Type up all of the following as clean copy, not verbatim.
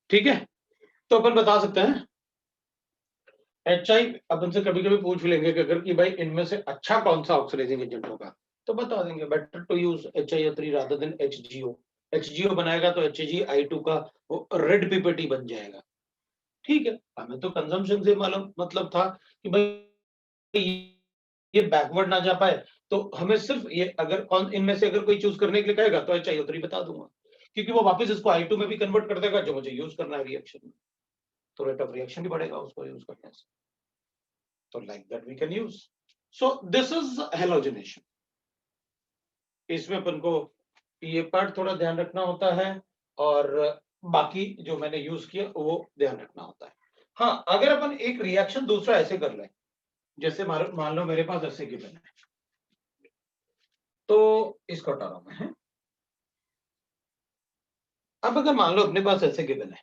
ठीक है, तो अपन बता सकते हैं HI अपन से कभी कभी पूछ लेंगे कि अगर कि भाई इनमें से अच्छा कौन सा ऑक्सीडाइजिंग एजेंट होगा, तो बता देंगे better to use HiO3 rather than HgO। HgO बनाएगा तो HgI2 का वो रेड पीपीटी बन जाएगा। ठीक है, हमें तो कंजम्पशन से मालूम मतलब था कि भाई ये बैकवर्ड ना जा पाए, तो हमें सिर्फ ये अगर कौन इनमें से अगर कोई चूज करने के लिए कहेगा तो HiO3 बता दूंगा, क्योंकि वो वापस इसको I2 में भी कन्वर्ट कर देगा जो मुझे यूज करना है रिएक्शन में, तो रेट ऑफ रिएक्शन भी बढ़ेगा उसको यूज करने से। So like that we can use. So this is halogenation. इसमें अपन को ये पार्ट थोड़ा ध्यान रखना होता है और बाकी जो मैंने यूज किया वो ध्यान रखना होता है। हाँ, अगर अपन एक रिएक्शन दूसरा ऐसे कर लें, जैसे मान लो मेरे पास ऐसे गिवन है, तो इसको हटा रहा हूं मैं। अब अगर मान लो अपने पास ऐसे गिवन है,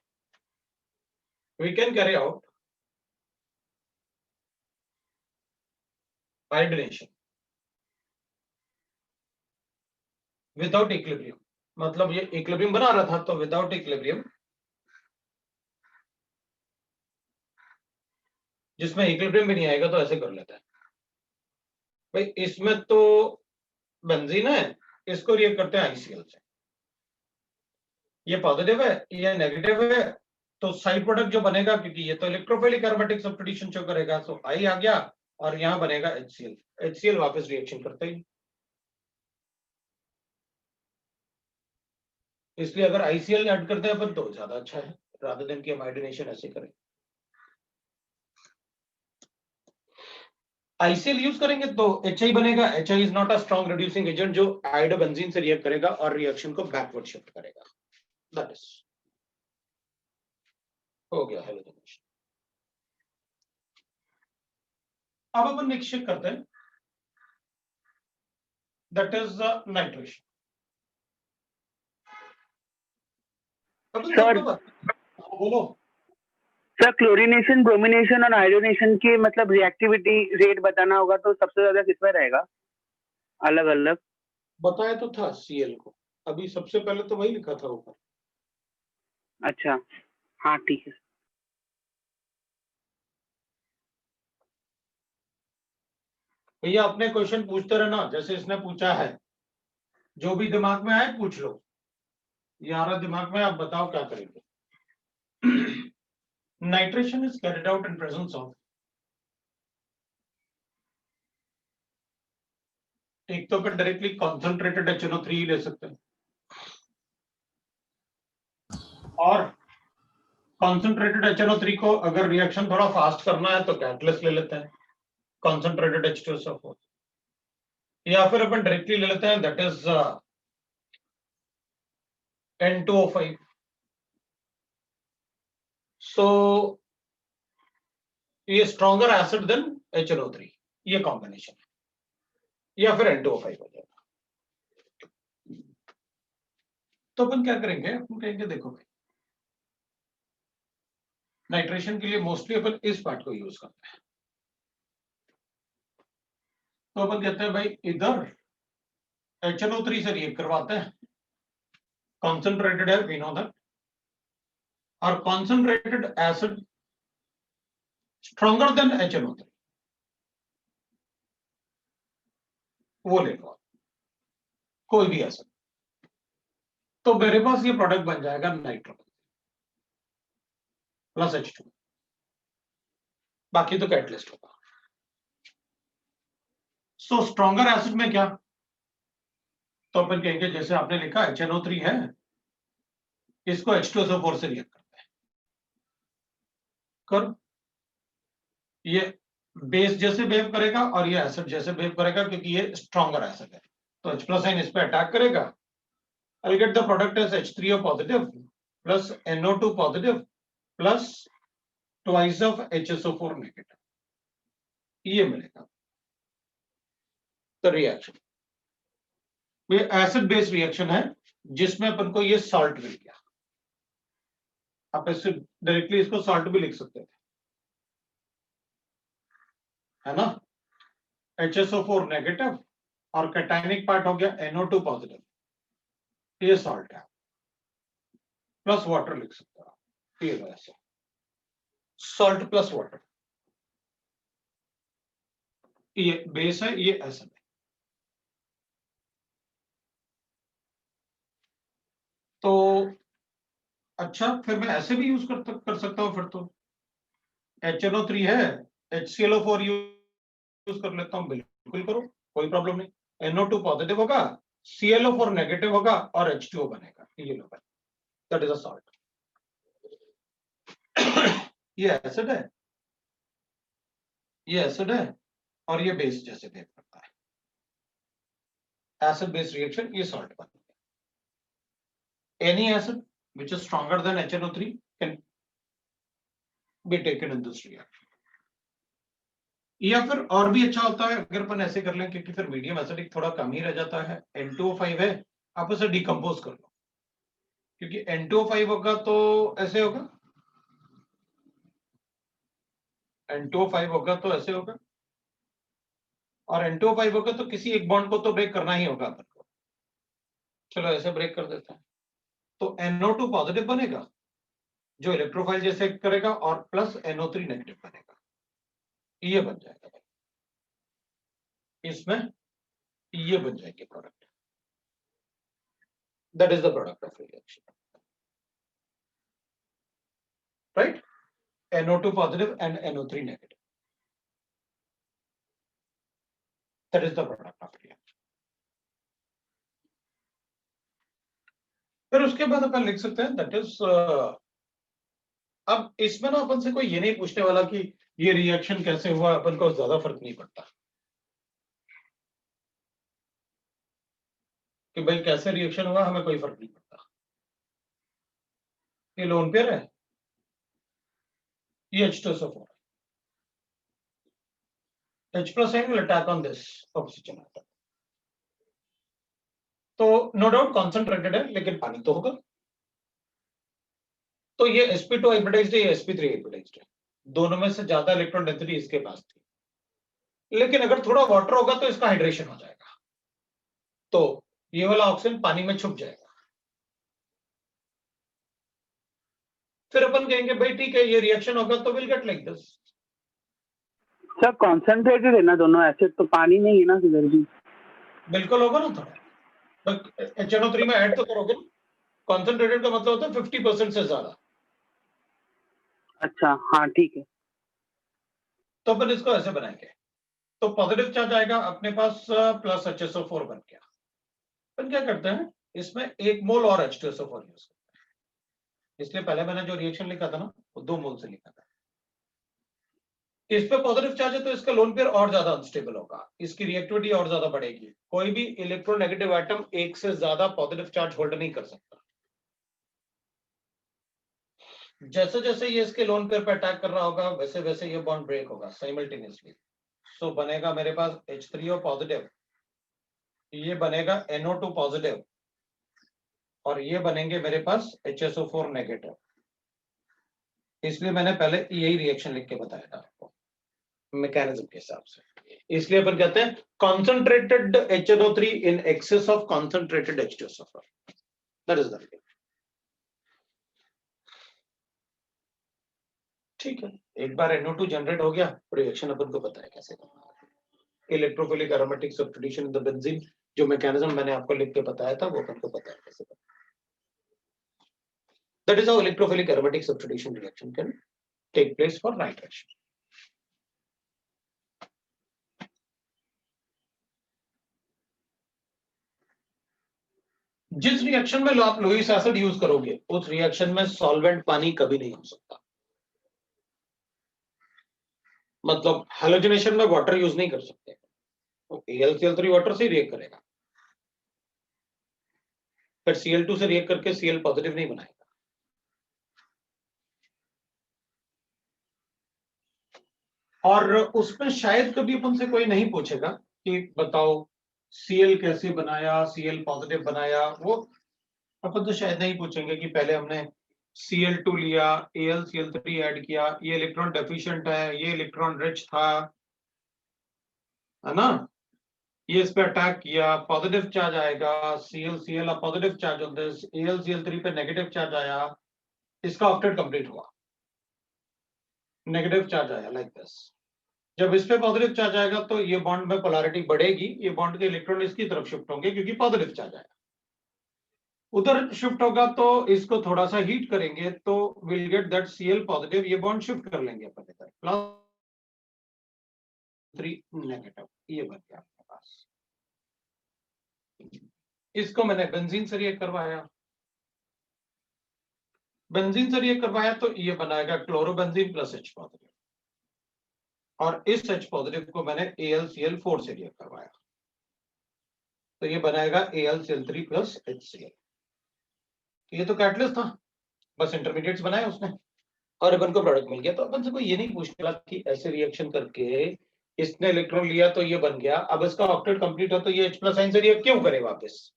we can carry out hydration without equilibrium, मतलब ये इक्विलिब्रियम बना रहा था, तो विदाउट इक्विलिब्रियम, जिसमें इक्विलिब्रियम भी नहीं आएगा, तो ऐसे कर लेता है भाई, इसमें तो बेंजीन है, इसको रिएक्ट करते हैं ICL से, ये पॉजिटिव है ये नेगेटिव है, तो साइड प्रोडक्ट जो बनेगा, क्योंकि ये तो इलेक्ट्रोफिलिक एरोमेटिक सब्स्टिट्यूशन शो करेगा, सो I आ गया और यहां बनेगा HCl। HCl वापस रिएक्शन करते ही, इसलिए अगर ICL ऐड करते हैं अपन तो ज्यादा अच्छा है, रादर देन कि हम आयोडीनेशन ऐसे करें। ICL यूज करेंगे तो HI बनेगा। HI is not a strong reducing agent जो आयोडोबेंजीन से रिएक्ट करेगा और रिएक्शन को बैकवर्ड शिफ्ट करेगा। दैट इज हो गया हेलोजनेशन। अब अपन नेक्स्ट चेक करते हैं, दैट इज नाइट्रेशन। सर बोलो सर, क्लोरीनेशन, ब्रोमिनेशन और आयोडीनेशन की मतलब रिएक्टिविटी रेट बताना होगा, तो सबसे ज्यादा किसमें रहेगा अलग अलग? बताया तो था Cl को, अभी सबसे पहले तो वही लिखा था ऊपर। अच्छा, हाँ ठीक है। भैया अपने क्वेश्चन पूछते रहना, जैसे इसने पूछा है, जो भी दिमाग में आए पूछ लो। ये आ रहा दिमाग में, आप बताओ क्या करेंगे। Nitration is carried out in presence of, एक तो अपन डायरेक्टली कॉन्सेंट्रेटेड HNO3 ले सकते हैं, और कॉन्सेंट्रेटेड HNO3 को अगर रिएक्शन थोड़ा फास्ट करना है तो कैटलिस्ट ले लेते हैं, कॉन्सेंट्रेटेड H2SO4, या फिर अपन डायरेक्टली ले लेते हैं, दैट इज N2O5। सो ये स्ट्रॉन्गर एसिड देन HNO3, ये कॉम्बिनेशन है, या फिर N2O5 हो जाएगा। तो अपन क्या करेंगे, अपन कहेंगे देखो भाई, नाइट्रेशन के लिए मोस्टली अपन इस पार्ट को यूज करते हैं, तो अपन कहते हैं भाई इधर HNO3 से रिएक्ट करवाते हैं, कॉन्सेंट्रेटेड है वी नो दैट, और concentrated acid stronger than HNO3 वो ले लो, कोई भी एसिड, तो मेरे पास ये प्रोडक्ट बन जाएगा नाइट्रो प्लस H2, बाकी तो कैटलिस्ट होगा। सो स्ट्रॉन्गर एसिड में क्या, तो अपन कहेंगे जैसे आपने लिखा HNO3 है, इसको H2SO4 से रिएक्ट करते हैं, कर ये बेस जैसे बिहेव करेगा और ये एसिड जैसे बिहेव करेगा, क्योंकि ये स्ट्रॉन्गर एसिड है, तो H प्लस आइन इस पे अटैक करेगा। I'll get the product as H3O positive plus NO2 positive plus twice of HSO4 negative, ये मिलेगा। तो रिएक्शन ये एसिड बेस्ड रिएक्शन है, जिसमें अपन को ये सॉल्ट मिल गया। आप इससे डायरेक्टली इसको सॉल्ट भी लिख सकते थे, है ना, HSO4 नेगेटिव और कैटायनिक पार्ट हो गया NO2 पॉजिटिव, ये सॉल्ट है, प्लस वाटर लिख सकते हो। ये ऐसे सॉल्ट प्लस वाटर, ये बेस है, ये एसिड है। तो अच्छा, फिर मैं ऐसे भी यूज कर सकता हूँ फिर तो। HNO3 है, HClO4 यूज कर लेता हूँ, बिल्कुल करो, कोई प्रॉब्लम नहीं। NO2 पॉजिटिव होगा, ClO4 नेगेटिव होगा और H2O बनेगा, ये लो भाई, दैट इज अ सॉल्ट। ये एसिड है, ये एसिड है और ये बेस जैसे बिहेव करता है, एसिड बेस रिएक्शन, ये सॉल्ट बन गया। Any acid which is stronger than HNO3 can be taken in this reaction। या फिर और भी अच्छा होता है अगर अपन ऐसे कर लें, क्योंकि फिर मीडियम एसिडिक थोड़ा कम ही रह जाता है। N2O5 है, आप उसे डिकम्पोज कर लो, क्योंकि N2O5 होगा तो ऐसे होगा, N2O5 होगा तो ऐसे होगा, और N2O5 होगा तो किसी एक बॉन्ड को तो ब्रेक करना ही होगा अपन को। चलो ऐसे ब्रेक कर देते हैं, तो NO2 पॉजिटिव बनेगा जो इलेक्ट्रोफाइल जैसे करेगा, और प्लस NO3 नेगेटिव बनेगा, ये बन जाएगा भाई। इसमें ये बन जाएगी product, that is the product of reaction, right? NO2 positive and NO3 negative, that is the product of reaction। फिर उसके बाद अपन लिख सकते हैं दैट इज, अब इसमें ना अपन से कोई ये नहीं पूछने वाला कि ये रिएक्शन कैसे हुआ, अपन को ज्यादा फर्क नहीं पड़ता कि भाई कैसे रिएक्शन हुआ, हमें कोई फर्क नहीं पड़ता। ये लोन पेयर है, ये H2SO4, H plus will attack on this oxygen atom। तो नो डाउट कॉन्सेंट्रेटेड है, लेकिन पानी तो होगा। तो ये sp2 हाइब्रिडाइज्ड है, ये sp3 हाइब्रिडाइज्ड है, दोनों में से ज्यादा इलेक्ट्रॉन डेंसिटी इसके पास थी, लेकिन अगर थोड़ा वाटर होगा तो इसका हाइड्रेशन हो जाएगा, तो ये वाला ऑक्सीजन पानी में छुप जाएगा। फिर अपन कहेंगे भाई ठीक है, ये रिएक्शन होगा तो will get like this. Sir concentrated है ना दोनों एसिड, तो पानी नहीं है ना किधर भी। बिल्कुल होगा ना थोड़ा, HNO3 में ऐड तो करोगे ना। कॉन्सेंट्रेटेड का मतलब होता है 50% से ज्यादा। अच्छा हाँ ठीक है। तो अपन इसको ऐसे बनाएंगे, तो पॉजिटिव चार्ज आएगा अपने पास प्लस HSO4 बन गया। अपन क्या करते हैं, इसमें 1 मोल और H2SO4 यूज करते हैं, इसलिए पहले मैंने जो रिएक्शन लिखा था ना, वो 2 मोल से लिखा था। इस पे पॉजिटिव चार्ज है तो इसका लोन पेयर और ज्यादा अनस्टेबल होगा, इसकी रिएक्टिविटी और ज्यादा बढ़ेगी। कोई भी इलेक्ट्रोनेगेटिव एटम एक से ज्यादा पॉजिटिव चार्ज होल्ड नहीं कर सकता। जैसे जैसे ये इसके लोन पेयर पे अटैक कर रहा होगा, वैसे वैसे ये बॉन्ड ब्रेक होगा साइमल्टेनियसली। सो बनेगा मेरे पास H3O पॉजिटिव, ये बनेगा NO2 पॉजिटिव, और ये बनेंगे मेरे पास HSO4 नेगेटिव। इसलिए मैंने पहले यही रिएक्शन लिख के बताया था आपको मैकेनिज्म के हिसाब से। इसलिए अपन कहते हैं concentrated HNO3 in excess of concentrated H2SO4, that is the reaction. ठीक है, एक बार NO2 जनरेट हो गया, रिएक्शन अपन को पता है कैसे करना है। Electrophilic aromatic substitution in the benzene, जो मैकेनिज्म मैंने आपको लिख के बताया था, वो अपन को पता है कैसे करना है। That is how electrophilic aromatic substitution reaction can take place for nitration। जिस रिएक्शन में आप लुईस एसिड यूज करोगे, उस रिएक्शन में सॉल्वेंट पानी कभी नहीं हो सकता। मतलब हैलोजिनेशन में वाटर यूज नहीं कर सकते, तो AlCl3 वाटर से रिएक्ट करेगा, फिर Cl2 से रिएक्ट करके Cl पॉजिटिव नहीं बनाएगा। और उसमें शायद कभी अपन से कोई नहीं पूछेगा कि बताओ Cl कैसे बनाया, Cl पॉजिटिव बनाया, वो अपन तो शायद नहीं पूछेंगे कि पहले हमने Cl2 लिया, AlCl3 ऐड किया, ये इलेक्ट्रॉन डेफिशिएंट है, ये इलेक्ट्रॉन रिच था, है ना, ये इस पे अटैक किया, पॉजिटिव चार्ज आएगा, Cl positive charge on this, AlCl3 पे नेगेटिव चार्ज आया, इसका ऑक्टेट कंप्लीट हुआ, नेगेटिव चार्ज आया लाइक दिस। जब इस पे पॉजिटिव चार्ज आएगा तो ये बॉन्ड में पोलैरिटी बढ़ेगी, ये बॉन्ड के इलेक्ट्रॉन इसकी तरफ शिफ्ट होंगे क्योंकि पॉजिटिव चार्ज आएगा। उधर शिफ्ट होगा तो इसको थोड़ा सा हीट करेंगे तो will get that Cl positive, ये बॉन्ड शिफ्ट कर लेंगे अपन इधर, +3 नेगेटिव, ये बन गया आपके पास। इसको मैंने बेंजीन से रिएक्ट करवाया, बेंजीन से रिएक्ट करवाया तो ये बनाएगा क्लोरोबेंजीन प्लस H पॉजिटिव, और इस H पॉजिटिव को मैंने AlCl4 से रिएक्ट करवाया तो ये बनाएगा AlCl3 प्लस HCl। ये तो कैटलिस्ट था, बस इंटरमीडिएट्स बनाए उसने और अपन को प्रोडक्ट मिल गया। तो अपन से कोई ये नहीं पूछने लगा कि ऐसे रिएक्शन करके इसने इलेक्ट्रॉन लिया तो ये बन गया, अब इसका ऑक्टेट कंप्लीट हो तो ये H प्लस साइन से रिएक्ट क्यों करे वापस।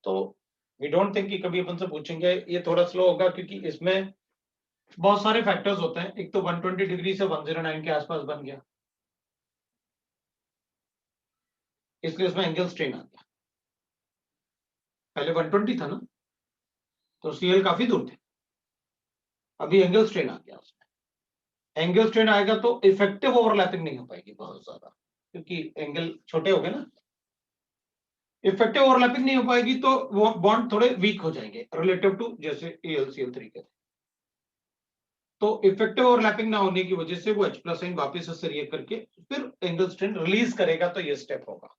तो वी डोंट थिंक कि कभी अपन से पूछेंगे, ये थोड़ा स्लो होगा क्योंकि इसमें बहुत सारे फैक्टर्स होते हैं। एक तो 120 डिग्री से 109 के आसपास बन गया, इसलिए उसमें एंगल स्ट्रेन आ गया। पहले 120 था ना, तो Cl काफी दूर थे, अभी एंगल स्ट्रेन आ गया उसमें। एंगल स्ट्रेन आएगा तो इफेक्टिव ओवरलैपिंग नहीं हो पाएगी बहुत ज्यादा, क्योंकि एंगल छोटे हो गए ना। इफेक्टिव ओवरलैपिंग नहीं हो पाएगी तो वो बॉन्ड थोड़े वीक हो जाएंगे रिलेटिव टू जैसे AlCl3 के। तो इफेक्टिव ओवरलैपिंग ना होने की वजह से वो H प्लस साइन वापस से रिएक्ट करके फिर एंगल स्ट्रेन रिलीज करेगा, तो ये स्टेप होगा।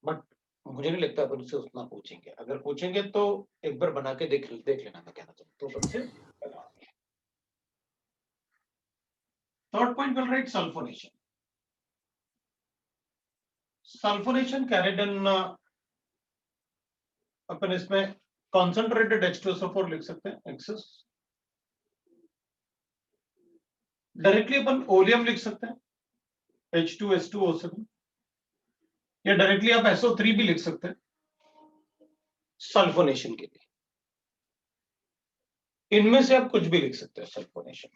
बट मुझे नहीं लगता अपन से उतना पूछेंगे, अगर पूछेंगे तो एक बार बना के देख लेना मैं कहना चाहता हूँ। तो से third point will write sulphonation. Sulphonation carried in, अपन इसमें कॉन्सेंट्रेटेड H2SO4 लिख सकते हैं एक्सेस, डायरेक्टली अपन ओलियम लिख सकते हैं H2S2O7, या डायरेक्टली आप SO3 भी लिख सकते हैं सल्फोनेशन के लिए। इनमें से आप कुछ भी लिख सकते हैं सल्फोनेशन,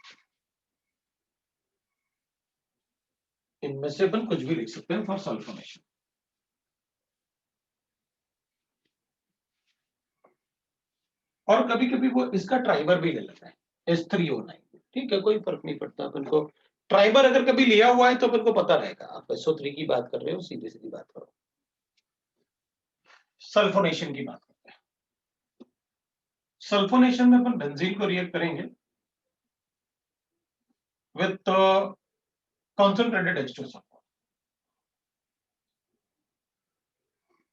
इनमें से अपन कुछ भी लिख सकते हैं फॉर सल्फोनेशन। और कभी कभी वो इसका ट्राइबर भी ले लेता है H3O9, ठीक है, कोई फर्क नहीं पड़ता अपन को। ट्राइबर अगर कभी लिया हुआ है तो अपन को पता रहेगा, आप SO3 की बात कर रहे हो, सीधी सीधी बात करो। सल्फोनेशन की बात करते हैं। सल्फोनेशन में अपन बेंजीन को रिएक्ट करेंगे विथ कॉन्सेंट्रेटेड H2SO4,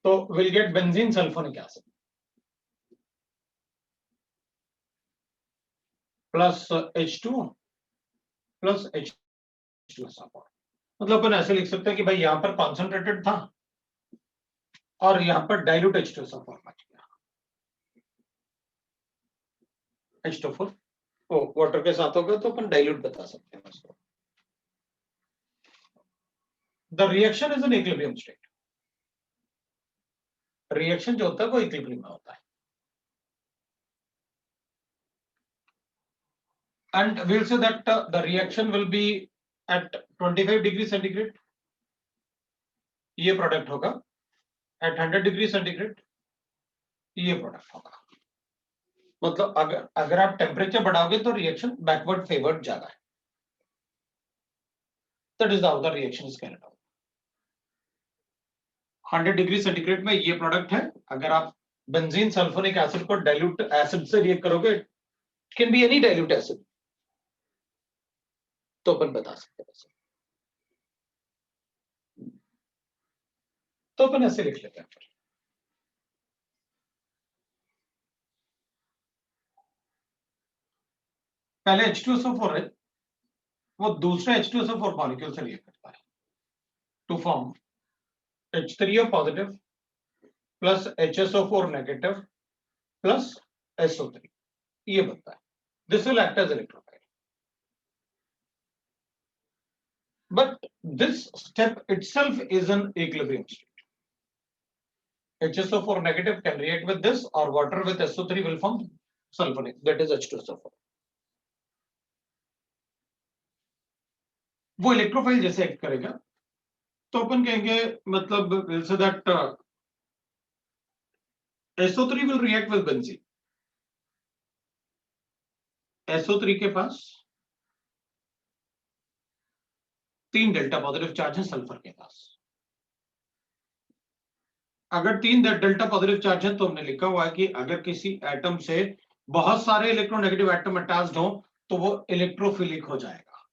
तो will gate benzene sulphonic acid plus H2 plus H2SO4। मतलब अपन ऐसे लिख सकते हैं कि भाई यहां पर कॉन्सेंट्रेटेड था और यहां पर डाइल्यूट H2SO4 बच गया। H2O4 वाटर के साथ होगा तो अपन डाइल्यूट बता सकते हैं उसको। The reaction is an equilibrium state, reaction जो होता है वो इक्विलिब्रियम में होता है। And we'll say that the reaction will be at 25 degree centigrade, ये प्रोडक्ट होगा। at 100 degree centigrade ये प्रोडक्ट होगा। मतलब अगर आप टेम्परेचर बढ़ाओगे तो रिएक्शन बैकवर्ड फेवर्ड ज्यादा है। That is how the reaction is carried out. 100 degree centigrade में ये प्रोडक्ट है। अगर आप बेंजीन सल्फोनिक एसिड को डाइल्यूट एसिड से रिएक्ट करोगे, it can be any dilute acid, तो अपन बता सकते हैं। तो अपन ऐसे लिख लेते हैं, पहले H2SO4 है, वो दूसरे H2SO4 मॉलिक्यूल से रिएक्ट करता है to form H3O positive plus HSO4 negative plus SO3, ये बनता है। This will act as electrophile, but this step itself is an equilibrium state. HSO4 negative can react with this, or water with SO3 will form sulfonic, that is H2SO4. वो electrophile जैसे act करेगा तो अपन कहेंगे, मतलब we'll say that SO3 will react with benzene. SO3 के पास 3 delta positive charge है sulphur के पास। अगर 3 डेल्टा पॉजिटिव चार्ज है तो हमने लिखा हुआ है कि अगर किसी एटम से बहुत सारे इलेक्ट्रोनेगेटिव एटम अटैच्ड हो तो वो इलेक्ट्रोफिलिक हो जाएगा,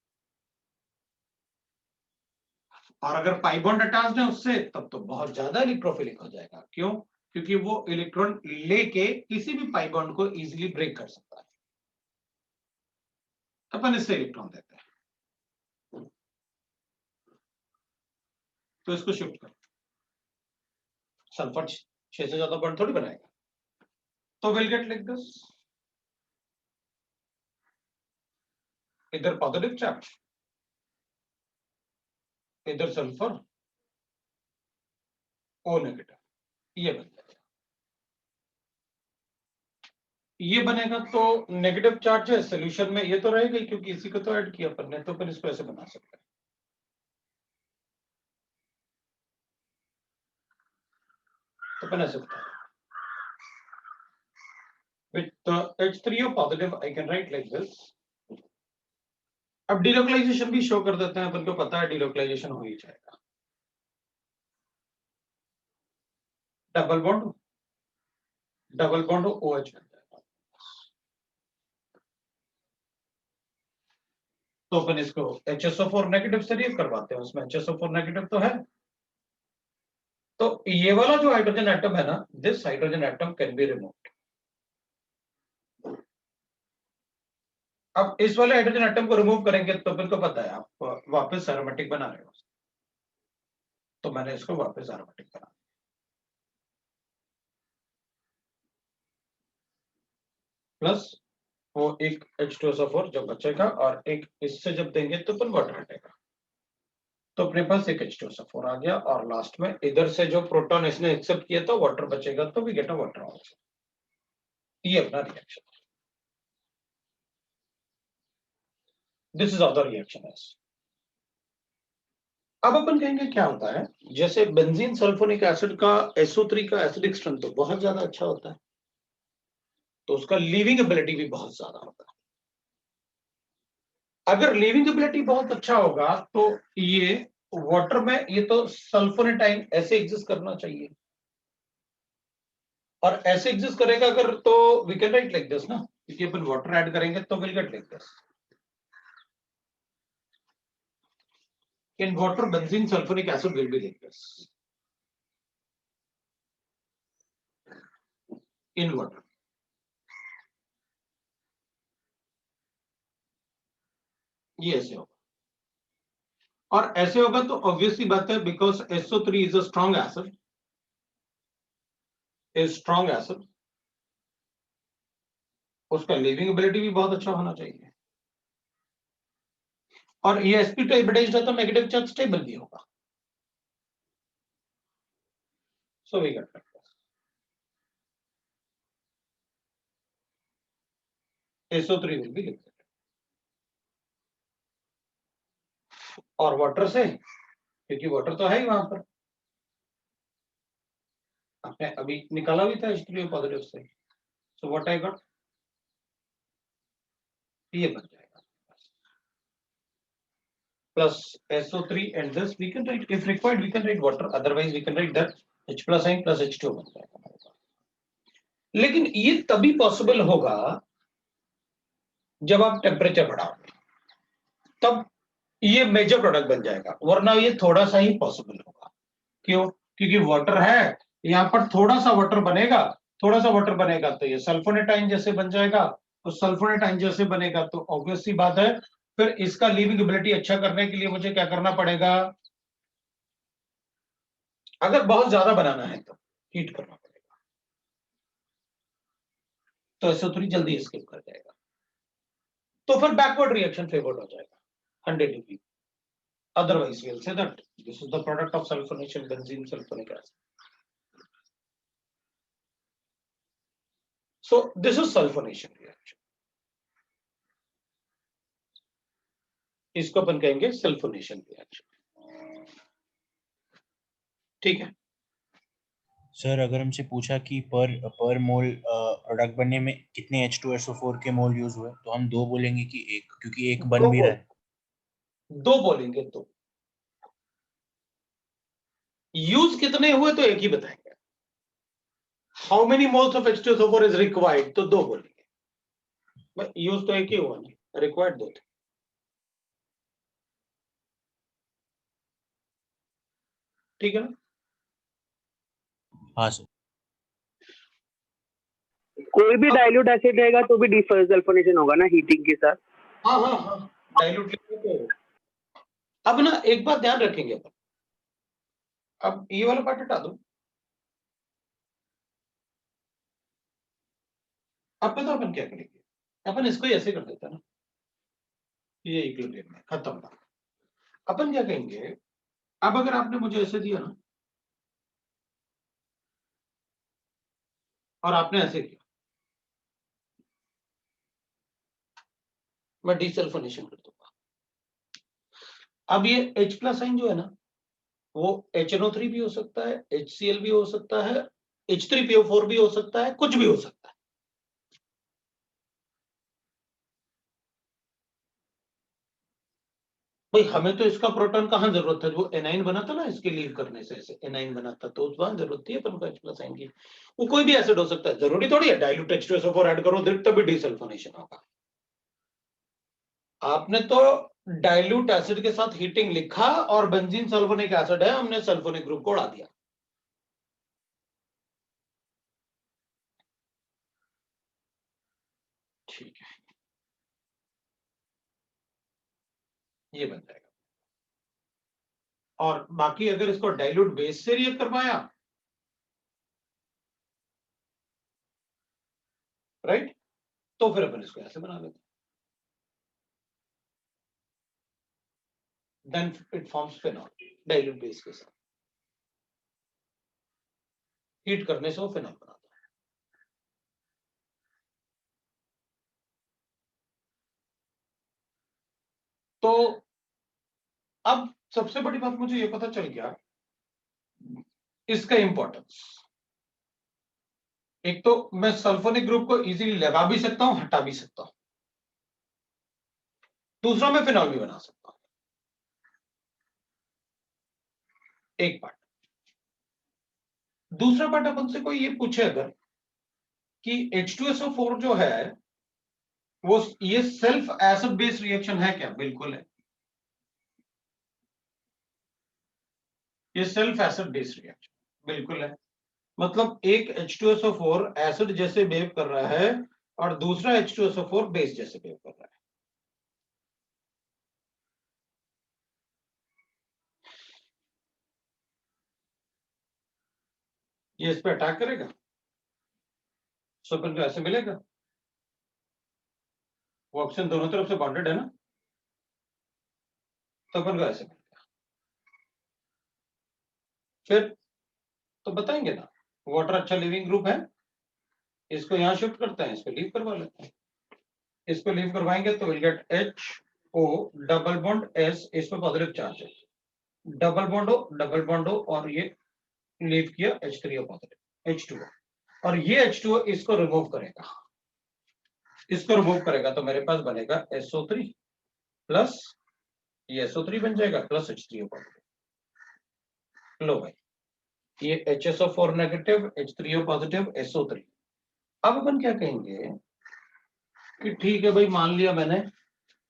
और अगर पाई बॉन्ड अटैच्ड है उससे तब तो बहुत ज्यादा इलेक्ट्रोफिलिक हो जाएगा। क्यों? क्योंकि वो इलेक्ट्रॉन लेके किसी भी पाई बॉन्ड को इजीली ब्रेक कर सकता है। अपन इससे इलेक्ट्रॉन देते हैं, तो इसको शिफ्ट करो। सल्फर 6 से ज्यादा बॉन्ड थोड़ी बनाएगा, तो विल गेट लाइक दिस, इधर पॉजिटिव चार्ज, इधर सल्फर ओ नेगेटिव, ये बन जाएगा। ये बनेगा तो नेगेटिव चार्ज है सोल्यूशन में, ये तो रहेगा ही क्योंकि इसी को तो ऐड किया अपन ने, तो अपन इसको ऐसे बना सकते हैं। तो अपन ऐसे बता with H3O positive I can write like this। अब डिलोकलाइजेशन भी शो कर देते हैं, अपन को पता है डिलोकलाइजेशन हो ही जाएगा। डबल बॉन्ड OH बन जाएगा। तो अपन इसको HSO4 नेगेटिव से रिएक्ट करवाते हैं, उसमें HSO4 नेगेटिव तो है, तो ये वाला जो हाइड्रोजन एटम है ना, this hydrogen atom can be removed. अब इस वाले हाइड्रोजन एटम को रिमूव करेंगे तो अपन को पता है आप वापस एरोमेटिक बना रहे हो, तो मैंने इसको वापस एरोमेटिक बना, प्लस वो एक H2SO4 जब बचेगा और एक इससे जब देंगे तो अपन वाटर हटेगा, तो अपने पास एक H2SO4 आ गया, और लास्ट में इधर से जो प्रोटॉन इसने एक्सेप्ट किया था वाटर बचेगा, तो we get a water also. ये अपना reaction, this is other reaction है। अब अपन कहेंगे क्या होता है, जैसे बेंजीन सल्फोनिक एसिड का SO3 का एसिडिक स्ट्रेंथ तो बहुत ज्यादा अच्छा होता है, तो उसका लीविंग एबिलिटी भी बहुत ज्यादा होता है। अगर लीविंग एबिलिटी बहुत अच्छा होगा तो ये वाटर में, ये तो सल्फोनेटाइन ऐसे एग्जिस्ट करना चाहिए, और ऐसे एग्जिस्ट करेगा अगर, तो we can write like this ना, क्योंकि अपन वाटर ऐड करेंगे तो will get like this. In water, benzene sulfonic acid will be like this. In water. ये ऐसे होगा, और ऐसे होगा तो ऑब्वियसली बात है, because SO3 is a strong acid, is strong acid, उसका लिविंग एबिलिटी भी बहुत अच्छा होना चाहिए, और ये sp2 हाइब्रिडाइज्ड है तो नेगेटिव चार्ज स्टेबल भी होगा। So we get like this, SO3 will be like this, और वाटर से, क्योंकि वाटर तो है ही वहां पर, आपने अभी निकाला भी था H3O पॉजिटिव से, सो व्हाट आई गॉट, ये बन जाएगा plus SO3 and this we can write, if required we can write water, otherwise we can write that H plus I plus H2O बन जाएगा। लेकिन ये तभी पॉसिबल होगा जब आप टेम्परेचर बढ़ाओगे, तब ये मेजर प्रोडक्ट बन जाएगा, वरना ये थोड़ा सा ही पॉसिबल होगा। क्यों? क्योंकि वाटर है, यहाँ पर थोड़ा सा वाटर बनेगा, थोड़ा सा वाटर बनेगा तो ये सल्फोनेटाइन जैसे बन जाएगा, तो सल्फोनेटाइन जैसे बनेगा तो ऑब्वियस सी बात है, फिर इसका लिविंग एबिलिटी अच्छा करने के लिए मुझे क्या करना पड़ेगा, अगर बहुत ज्यादा बनाना है तो हीट करना पड़ेगा, तो SO3 जल्दी एस्केप कर जाएगा, तो फिर बैकवर्ड रिएक्शन फेवर्ड हो जाएगा 100 degree. Otherwise, we'll say that this is the product of sulfonation, benzene sulfonic acid. So this is sulfonation reaction. इसको अपन कहेंगे सल्फोनेशन रिएक्शन, ठीक है। सर अगर हमसे पूछा कि पर मोल प्रोडक्ट बनने में कितने H2SO4 के मोल यूज हुए तो हम 2 बोलेंगे कि 1, क्योंकि एक बन भी रहा है। 2 बोलेंगे तो यूज कितने हुए तो एक ही बताएंगे। How many moles of H2SO4 is required तो 2 बोलेंगे। यूज तो एक ही हुआ ना, रिक्वायर्ड 2 थे। ठीक है ना? हाँ सर। कोई भी डाइल्यूट एसिड रहेगा तो भी डीसल्फोनेशन होगा ना हीटिंग के साथ। हाँ हाँ हाँ, डाइल्यूट तो। अब ना एक बात ध्यान रखेंगे अपन, अब ये वाला पार्ट हटा दो। अब पता अपन क्या करेंगे, अपन इसको ही ऐसे कर देते हैं ना, ये इक्विलिब्रियम में खत्म बात। अपन क्या कहेंगे, अब अगर आपने मुझे ऐसे दिया ना और आपने ऐसे किया, मैं डीसल्फोनेशन कर दूंगा। अब ये H प्लस साइन जो है ना, वो HNO3 भी हो सकता है, HCl भी हो सकता है, H3PO4 भी हो सकता है, कुछ भी हो सकता है। भाई हमें तो इसका प्रोटॉन कहाँ जरूरत है, वो एनाइन बना था ना, इसके लीव करने से ऐसे एनाइन बना था, तो उस बार जरूरत थी अपन को H प्लस साइन की। वो कोई भी एसिड हो सकता है, जरूरी थोड़ी है डाइल्यूट H2SO4 ऐड करो तभी डीसल्फोनेशन होगा। आपने तो डाइल्यूट एसिड के साथ हीटिंग लिखा और बेंजीन सल्फोनिक एसिड है, हमने सल्फोनिक ग्रुप को उड़ा दिया। ठीक है, ये बन जाएगा। और बाकी अगर इसको डाइल्यूट बेस से रिएक्ट करवाया, राइट, तो फिर अपन इसको ऐसे बना लेते हैं, then it forms phenol dilute base के साथ हीट करने से वो फिनॉल बनाता है। तो अब सबसे बड़ी बात मुझे ये पता चल गया इसका इंपॉर्टेंस। एक तो मैं सल्फोनिक ग्रुप को इजीली लगा भी सकता हूं, हटा भी सकता हूं। दूसरा मैं फिनॉल भी बना सकता हूं। एक पार्ट। दूसरा पार्ट अपन से कोई ये पूछे अगर कि H2SO4 जो है वो ये सेल्फ एसिड बेस्ड रिएक्शन है क्या? बिल्कुल है, ये सेल्फ एसिड बेस्ड रिएक्शन बिल्कुल है। मतलब एक H2SO4 एसिड जैसे बिहेव कर रहा है और दूसरा H2SO4 बेस जैसे बिहेव कर रहा है। ये इस पे अटैक करेगा, सो अपन को ऐसे मिलेगा, वो ऑप्शन दोनों तरफ से बॉन्डेड है ना, तो अपन को ऐसे मिलेगा। फिर तो बताएंगे ना, वाटर अच्छा लिविंग ग्रुप है, इसको यहां शिफ्ट करते हैं, इसको लीव करवा लेते हैं। इसको लीव करवाएंगे तो will gate HO double bond S, इस पे पॉजिटिव चार्ज है, डबल बॉन्ड हो और ये लीव किया H3O पॉजिटिव H2O, और ये H2O इसको रिमूव करेगा, इसको रिमूव करेगा तो मेरे पास बनेगा SO3 प्लस ये SO3 बन जाएगा प्लस H3O पॉजिटिव। लो भाई, ये HSO4 negative H3O positive SO3। अब अपन क्या कहेंगे कि ठीक है भाई, मान लिया मैंने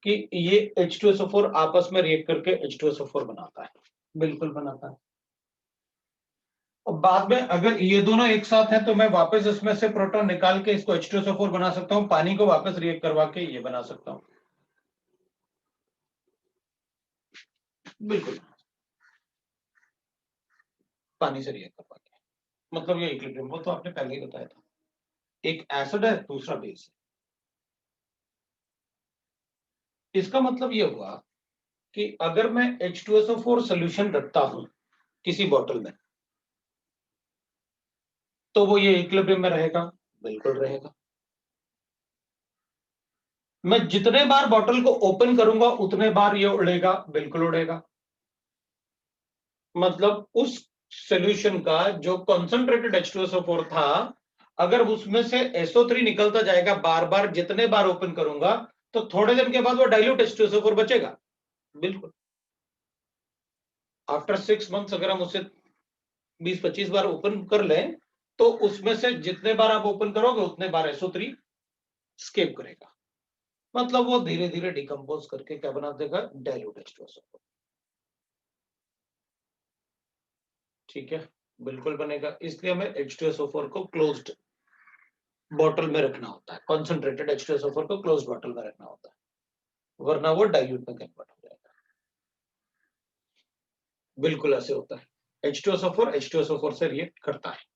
कि ये H2SO4 आपस में रिएक्ट करके H2SO4 बनाता है, बिल्कुल बनाता है। और बाद में अगर ये दोनों एक साथ हैं तो मैं वापस इसमें से प्रोटॉन निकाल के इसको H2SO4 बना सकता हूं, पानी को वापस रिएक्ट करवा के ये बना सकता हूं, बिल्कुल पानी से रिएक्ट करवा के। मतलब ये इक्विलिब्रियम, वो तो आपने पहले ही बताया था, एक एसिड है दूसरा बेस है। इसका मतलब ये हुआ कि अगर मैं H2SO4 सोल्यूशन रखता हूं किसी बोतल में तो वो ये इक्विलिब्रियम में रहेगा, बिल्कुल रहेगा। मैं जितने बार बॉटल को ओपन करूंगा उतने बार ये उड़ेगा, बिल्कुल उड़ेगा। मतलब उस सॉल्यूशन का जो कॉन्सेंट्रेटेड H2SO4 था, अगर उसमें से SO3 निकलता जाएगा बार बार, जितने बार ओपन करूंगा तो थोड़े दिन के बाद वो डाइल्यूट H2SO4 बचेगा। बिल्कुल, आफ्टर 6 मंथ्स अगर हम उसे 20-25 बार ओपन कर लें तो उसमें से जितने बार आप ओपन करोगे उतने बार SO3 स्केप करेगा, मतलब वो धीरे धीरे डिकम्पोज करके क्या बना देगा, डाइल्यूट H2SO4। ठीक है, बिल्कुल बनेगा। इसलिए हमें H2SO4 को क्लोज्ड बॉटल में रखना होता है, कॉन्सेंट्रेटेड H2SO4 को क्लोज्ड बॉटल में रखना होता है, वरना वो डाइल्यूट में कन्वर्ट हो जाएगा। बिल्कुल ऐसे होता है, H2SO4 से रिएक्ट करता है।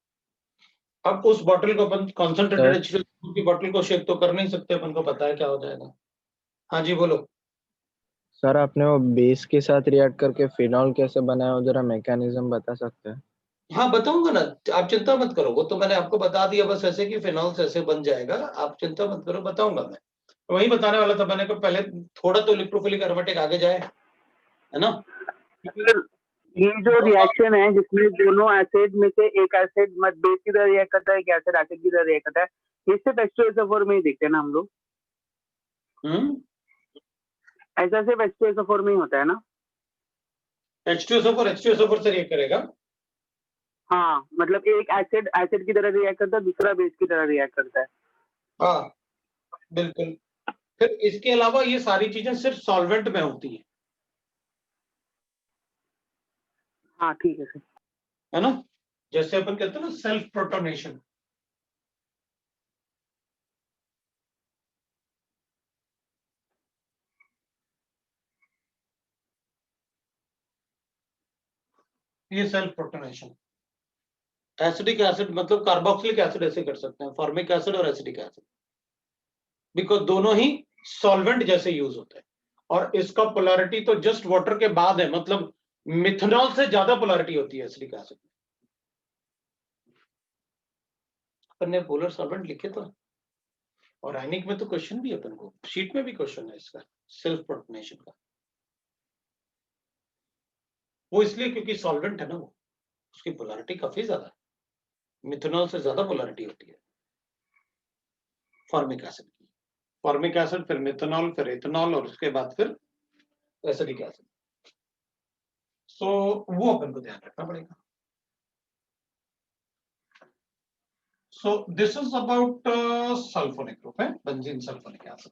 अब उस बॉटल को अपन कॉन्सेंट्रेटेड H2SO4 की बॉटल को शेक तो कर नहीं सकते, अपन को पता है क्या हो जाएगा। हाँ जी बोलो। सर आपने वो बेस के साथ रिएक्ट करके फिनॉल कैसे बनाया, वो जरा मैकेनिज्म बता सकते हैं? हाँ बताऊंगा ना, आप चिंता मत करो, वो तो मैंने आपको बता दिया बस ऐसे कि फिनॉल ऐसे बन जाएगा, आप चिंता मत करो, बताऊंगा मैं। वही बताने वाला था मैंने को, पहले थोड़ा तो इलेक्ट्रोफिलिक एरोमेटिक आगे जाए, है ना। ये जो रिएक्शन है जिसमें दोनों एसिड में से एक एसिड मत बेस की तरह रिएक्ट करता है, एक एसिड एसिड की तरह रिएक्ट करता है, ये सिर्फ H2SO4 में ही दिखते हैं ना हम लोग। ऐसा सिर्फ H2SO4 में ही होता है ना? H2SO4 से रिएक्ट करेगा। हाँ, मतलब एक एसिड एसिड की तरह रिएक्ट करता है, दूसरा बेस की तरह रिएक्ट करता है। हाँ बिल्कुल। फिर इसके अलावा ये सारी चीजें सिर्फ सॉल्वेंट में होती हैं, हाँ ठीक है सर। है ना। जैसे अपन कहते हैं ना सेल्फ प्रोटोनेशन, ये सेल्फ प्रोटोनेशन। एसिडिक एसिड मतलब कार्बोक्सिलिक एसिड ऐसे कर सकते हैं, फॉर्मिक एसिड और एसिडिक एसिड, बिकॉज दोनों ही सॉल्वेंट जैसे यूज होते हैं। और इसका पोलैरिटी तो जस्ट वाटर के बाद है, मतलब मिथनॉल से ज्यादा पोलैरिटी होती है एसिडिक एसिड में। अपन ने पोलर सॉल्वेंट लिखे तो, और आयनिक में तो क्वेश्चन भी अपन को शीट में भी क्वेश्चन है इसका, सेल्फ प्रोटोनेशन का। वो इसलिए क्योंकि सॉल्वेंट है ना, वो उसकी पोलैरिटी काफी ज्यादा है, मिथनॉल से ज्यादा पोलैरिटी होती है फॉर्मिक एसिड की। फॉर्मिक एसिड, फिर मिथनॉल, फिर इथेनॉल, और उसके बाद फिर एसिडिक एसिड। सो वो अपन को ध्यान रखना पड़ेगा। So this is about sulphonic group है, बेंजीन सल्फोनिक एसिड।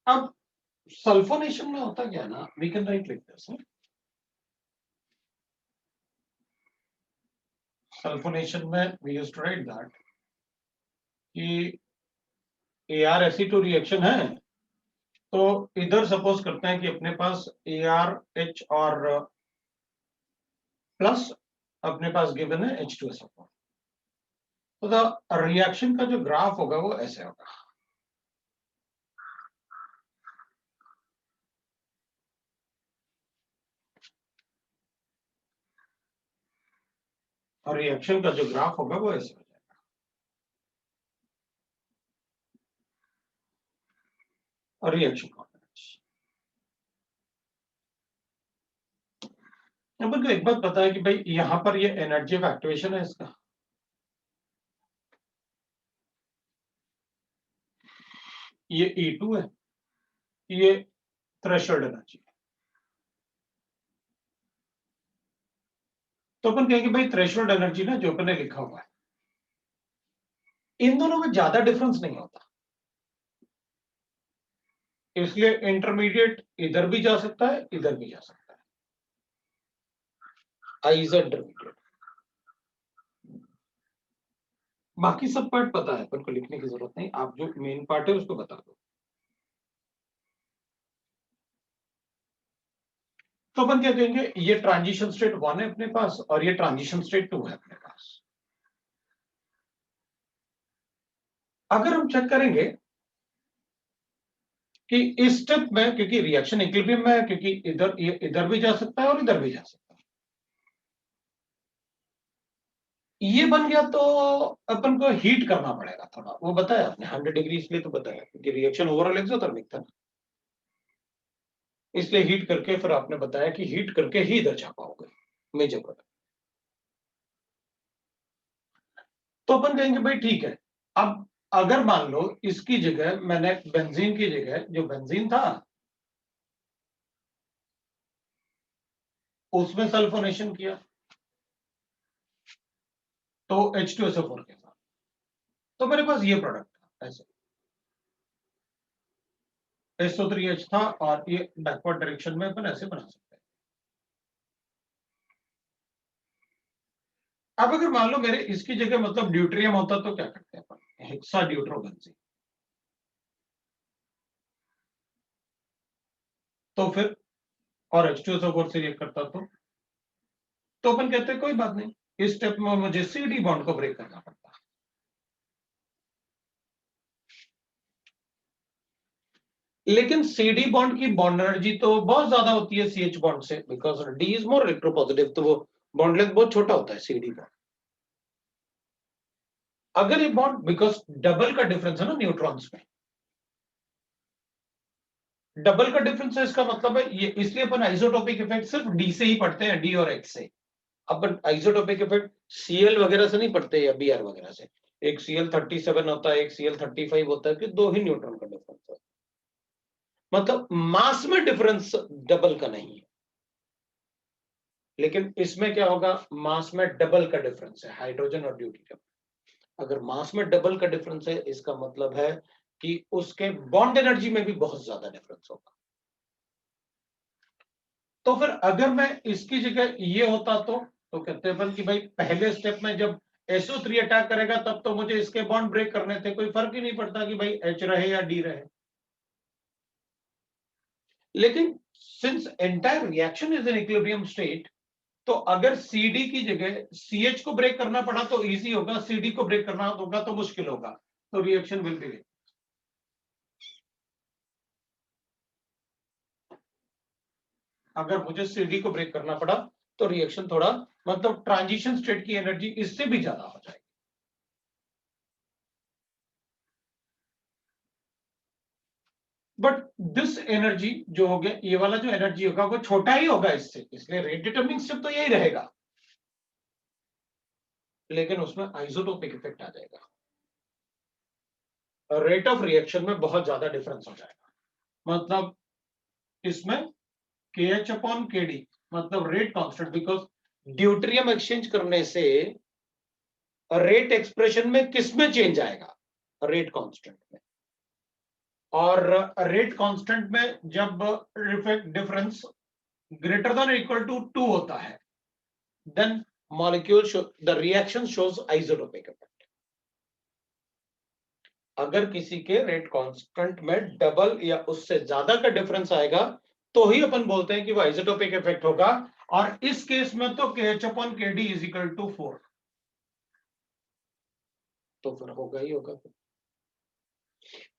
अब सल्फोनेशन में होता क्या है ना, we can write like this. Sulphonation में we used to write that कि AR-Ac2 रिएक्शन है, तो इधर सपोज करते हैं कि अपने पास ArH और प्लस अपने पास गिवन है H2SO4, तो द रिएक्शन का जो ग्राफ होगा वो ऐसे होगा। और रिएक्शन का जो ग्राफ होगा वो ऐसे हो जाएगा। और रिएक्शन कॉन्फिडेंस, अपन को एक बात पता है कि भाई यहां पर ये एनर्जी ऑफ एक्टिवेशन है इसका, ये E2 है, ये थ्रेशोल्ड एनर्जी। तो अपन कहेंगे भाई थ्रेशोल्ड एनर्जी ना जो अपन ने लिखा हुआ है, इन दोनों में ज्यादा डिफरेंस नहीं होता, इसलिए इंटरमीडिएट इधर भी जा सकता है, इधर भी जा सकता है, आई इज इंटरमीडिएट। बाकी सब पार्ट पता है, अपन को लिखने की जरूरत नहीं, आप जो मेन पार्ट है उसको बता दो। तो अपन क्या कहेंगे, ये ट्रांजिशन स्टेट 1 है अपने पास, और ये ट्रांजिशन स्टेट 2 है अपने पास। अगर हम चेक करेंगे कि इस स्टेप में, क्योंकि रिएक्शन इक्विलिब्रियम में है, क्योंकि इधर भी जा सकता है और इधर भी जा सकता है, ये बन गया तो अपन को हीट करना पड़ेगा थोड़ा, वो बताया आपने 100 डिग्री, इसलिए तो बताया क्योंकि रिएक्शन ओवरऑल एक्सोथर्मिक था। इसलिए हीट करके फिर आपने बताया कि हीट करके ही इधर जा पाओगे मेजर प्रोडक्ट। तो अपन कहेंगे भाई ठीक है, अब अगर मान लो इसकी जगह मैंने बेंजीन की जगह जो बेंजीन था उसमें सल्फोनेशन किया तो H2SO4 के साथ, तो मेरे पास ये प्रोडक्ट था ऐसे, SO3H था और ये बैकवर्ड डायरेक्शन में अपन ऐसे बना सकते हैं। अब अगर मान लो मेरे इसकी जगह मतलब ड्यूटेरियम होता तो क्या करते हैं अपन, हेक्सा ड्यूट्रोबेंजीन, तो फिर और H2SO4 से रिएक्ट करता तो अपन कहते हैं कोई बात नहीं, इस स्टेप में मुझे CD बॉन्ड को ब्रेक करना पड़ता। लेकिन CD बॉन्ड की बॉन्ड एनर्जी तो बहुत ज्यादा होती है CH बॉन्ड से, because D is more electropositive, तो वो बॉन्ड लेंथ बहुत छोटा होता है CD बॉन्ड। अगर ये बॉन्ड, बिकॉज डबल का डिफरेंस है ना न्यूट्रॉन्स में, डबल का डिफरेंस है, इसका मतलब है ये, इसलिए अपन आइसोटोपिक इफेक्ट सिर्फ D से ही पढ़ते हैं, D और H से। अपन आइसोटोपिक इफेक्ट Cl वगैरह से नहीं पढ़ते या Br वगैरह से। एक Cl37 होता है, एक Cl35 होता है, कि दो ही न्यूट्रॉन का डिफरेंस है, मतलब मास में डिफरेंस डबल का नहीं है। लेकिन इसमें क्या होगा, मास में डबल का डिफरेंस है, हाइड्रोजन और ड्यूटेरियम। अगर मास में डबल का डिफरेंस है, इसका मतलब है कि उसके बॉन्ड एनर्जी में भी बहुत ज्यादा डिफरेंस होगा। तो फिर अगर मैं इसकी जगह ये होता तो कहते हैं कि भाई पहले स्टेप में जब SO3 अटैक करेगा तब तो मुझे इसके बॉन्ड ब्रेक करने थे, कोई फर्क ही नहीं पड़ता कि भाई H रहे या D रहे। लेकिन since entire reaction is in equilibrium state, तो अगर CD की जगह CH को ब्रेक करना पड़ा तो इजी होगा, CD को ब्रेक करना होगा तो मुश्किल होगा, तो रिएक्शन विल बी। अगर मुझे CD को ब्रेक करना पड़ा तो रिएक्शन थोड़ा, मतलब ट्रांजिशन स्टेट की एनर्जी इससे भी ज्यादा हो जाएगी। बट दिस एनर्जी जो हो गया, ये वाला जो एनर्जी होगा वो छोटा ही होगा इससे, इसलिए रेट डिटरमिनिंग स्टेप तो यही रहेगा, लेकिन उसमें आइसोटोपिक इफेक्ट आ जाएगा, रेट ऑफ रिएक्शन में बहुत ज्यादा डिफरेंस हो जाएगा। मतलब इसमें KH/KD मतलब rate constant, because deuterium exchange करने से रेट एक्सप्रेशन में किसमें चेंज आएगा, रेट कांस्टेंट में, और रेट कांस्टेंट में जब difference greater than equal to 2 होता है, then molecule the reaction shows isotopic effect. अगर किसी के रेट कांस्टेंट में डबल या उससे ज्यादा का डिफरेंस आएगा तो ही अपन बोलते हैं कि वो आइसोटोपिक इफेक्ट होगा, और इस केस में तो KH/KD इज इक्वल टू 4, तो फिर होगा ही होगा।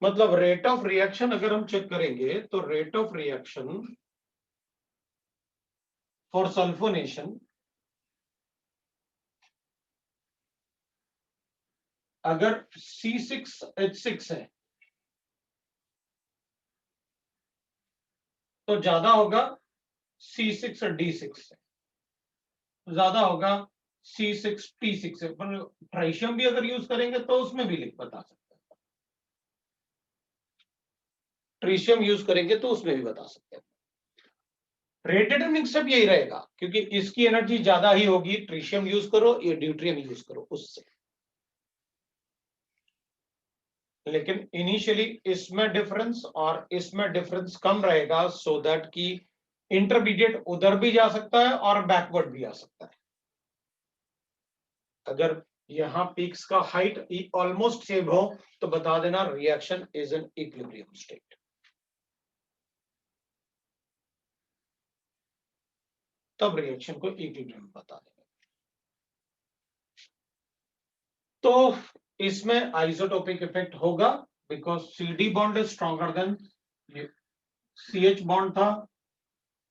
मतलब रेट ऑफ रिएक्शन अगर हम चेक करेंगे तो rate of reaction for sulphonation, अगर C6H6 है तो ज्यादा होगा C6 और D6 से, ज्यादा होगा C6T6 से। पर ट्राइशियम भी अगर यूज करेंगे तो उसमें भी लिख बता सकते हैं, ट्रीशियम यूज करेंगे तो उसमें भी बता सकते हैं। रेट डिटरमिनिंग स्टेप यही रहेगा, क्योंकि इसकी एनर्जी ज्यादा ही होगी, ट्रीशियम यूज करो या ड्यूटेरियम यूज करो उससे। लेकिन इनिशियली इसमें डिफरेंस और इसमें डिफरेंस कम रहेगा, सो दैट कि इंटरमीडिएट उधर भी जा सकता है और बैकवर्ड भी आ सकता है। अगर यहां पीक्स का हाइट ऑलमोस्ट सेम हो तो बता देना reaction is in equilibrium state. तब रिएक्शन को इक्विलिब्रियम बता देना। तो इसमें आइसोटोपिक इफेक्ट होगा, because CD bond is stronger than CH bond था,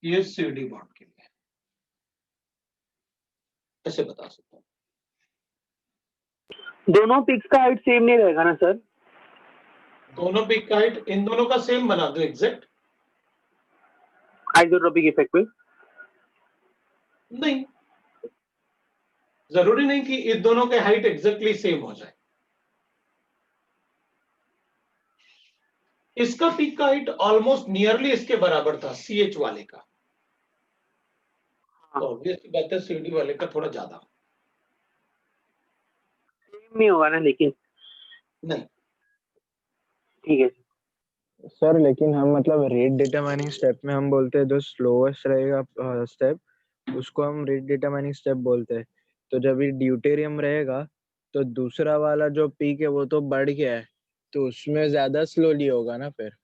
ये CD बॉन्ड के लिए ऐसे बता सकता हूं। दोनों पिक्स का हाइट सेम नहीं रहेगा ना सर? दोनों पिक का हाइट इन दोनों का सेम बना दो एग्जैक्ट, आइसोट्रोपिक इफेक्ट में? नहीं, जरूरी नहीं कि इन दोनों के हाइट एग्जैक्टली सेम हो जाए। इसका पीक का हाइट ऑलमोस्ट नियरली इसके बराबर था CH वाले का, तो ऑब्वियसली बात है CD वाले का थोड़ा ज्यादा। सेम नहीं होगा ना लेकिन? नहीं, ठीक है सर लेकिन हम मतलब रेट डिटरमाइनिंग स्टेप में हम बोलते हैं जो स्लोएस्ट रहेगा स्टेप उसको हम रेट डिटरमाइनिंग स्टेप बोलते हैं। तो जब ये ड्यूटेरियम रहेगा तो दूसरा वाला जो पीक है वो तो बढ़ गया है, तो उसमें ज्यादा स्लोली होगा ना फिर।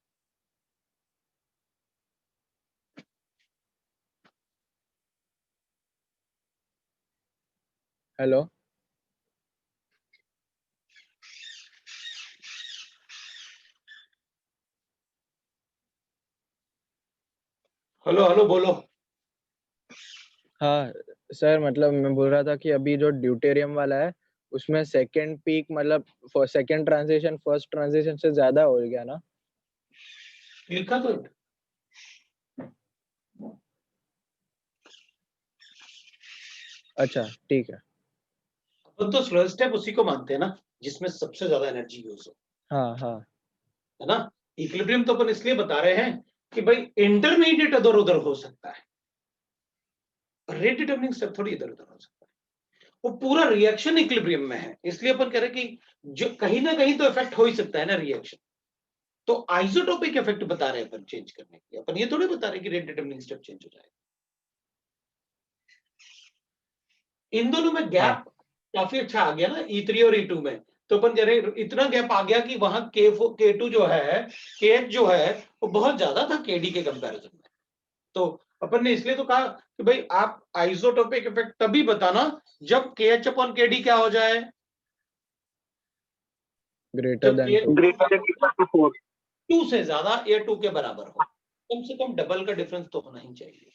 हेलो हेलो हेलो बोलो। हाँ सर, मतलब मैं बोल रहा था कि अभी जो ड्यूटेरियम वाला है उसमें सेकंड पीक मतलब सेकंड ट्रांजिशन फर्स्ट ट्रांजिशन से ज्यादा हो गया ना। लिखा तो अच्छा ठीक है। अपन तो स्लो स्टेप उसी को मानते हैं ना जिसमें सबसे ज्यादा एनर्जी यूज हो, हाँ हाँ है ना। इक्विलिब्रियम तो अपन इसलिए बता रहे हैं कि भाई इंटरमीडिएट इधर उधर हो सकता है, रेट डिटरमिनिंग स्टेप थोड़ी इधर उधर हो सकता है। वो पूरा रिएक्शन इक्विलिब्रियम में है, इसलिए अपन कह रहे हैं कि जो कहीं ना कहीं तो इफेक्ट हो ही सकता है ना रिएक्शन। तो आइसोटोपिक इफेक्ट बता रहे हैं अपन चेंज करने के, अपन ये थोड़ी बता रहे हैं कि रेट डिटरमिनिंग स्टेप चेंज हो जाएगा। इन दोनों में गैप काफी अच्छा आ गया ना E3 और E2 में। तो अपन कह रहे इतना गैप आ गया कि वहां K2 जो है, KH जो है वो बहुत ज्यादा था KD के कंपैरिजन में। तो अपन ने इसलिए तो कहा कि भाई आप आइसोटोपिक इफेक्ट तभी बताना जब KH अपॉन KD क्या हो जाए, ग्रेटर जब than two. Greater than equal to 4। 2 से ज्यादा या 2 के बराबर हो, कम से कम डबल का डिफरेंस तो होना ही चाहिए।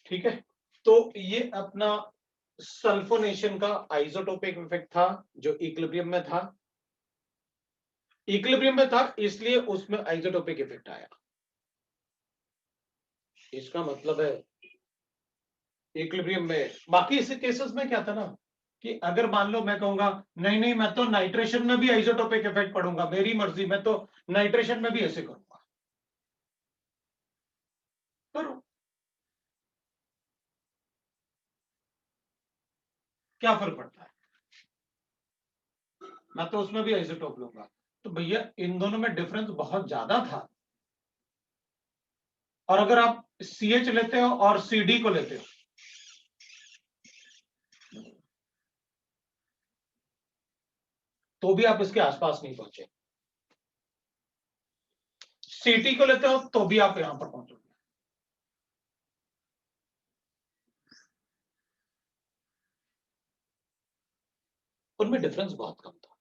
ठीक है, तो ये अपना सल्फोनेशन का आइसोटोपिक इफेक्ट था जो इक्विलिब्रियम में था। इक्विलिब्रियम में था इसलिए उसमें आइसोटोपिक इफेक्ट आया। इसका मतलब है इक्विलिब्रियम में। बाकी ऐसे केसेस में क्या था ना कि अगर मान लो मैं कहूंगा नहीं नहीं मैं तो नाइट्रेशन में भी आइसोटोपिक इफेक्ट पढ़ूंगा, मेरी मर्जी, मैं तो नाइट्रेशन में भी ऐसे करूंगा, करो, क्या फर्क पड़ता है, मैं तो उसमें भी आइसोटोप लूंगा। तो भैया इन दोनों में डिफरेंस बहुत ज्यादा था। और अगर आप CH लेते हो और CD को लेते हो तो भी आप इसके आसपास नहीं पहुंचे, CT को लेते हो तो भी आप यहां पर पहुंचोगे। उनमें डिफरेंस बहुत कम था।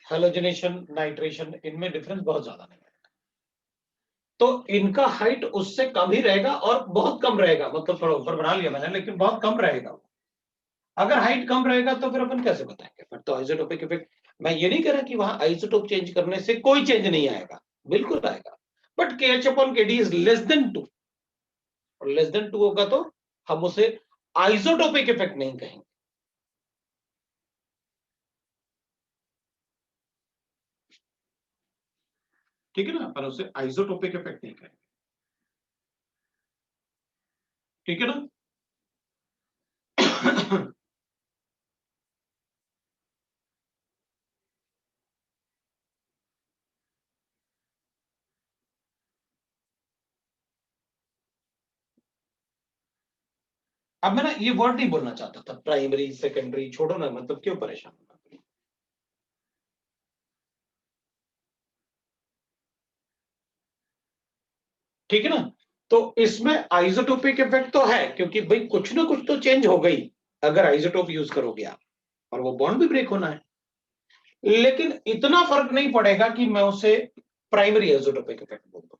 हेलोजनेशन, नाइट्रेशन, इनमें डिफरेंस बहुत ज्यादा नहीं है। तो इनका हाइट उससे कम ही रहेगा और बहुत कम रहेगा, मतलब थोड़ा ऊपर बना लिया मैंने लेकिन बहुत कम रहेगा। अगर हाइट कम रहेगा तो फिर अपन कैसे बताएंगे, फिर तो आइसोटोपिक इफेक्ट। मैं ये नहीं कह रहा कि वहां आइसोटोप चेंज करने से कोई चेंज नहीं आएगा, बिल्कुल आएगा, but KH upon KD is less than 2, और लेस देन 2 होगा तो हम उसे आइसोटोपिक इफेक्ट नहीं कहेंगे। ठीक है ना, अपन उसे आइसोटोपिक इफेक्ट नहीं कहेंगे। ठीक है ना। अब मैं ना ये वर्ड नहीं बोलना चाहता था, प्राइमरी सेकेंडरी, छोड़ो ना, मतलब क्यों परेशान होना। ठीक है ना। तो इसमें आइसोटोपिक इफेक्ट तो है क्योंकि भाई कुछ ना कुछ तो चेंज हो गई अगर आइसोटोप यूज करोगे आप, और वो बॉन्ड भी ब्रेक होना है। लेकिन इतना फर्क नहीं पड़ेगा कि मैं उसे प्राइमरी आइसोटोपिक इफेक्ट बोल दूं।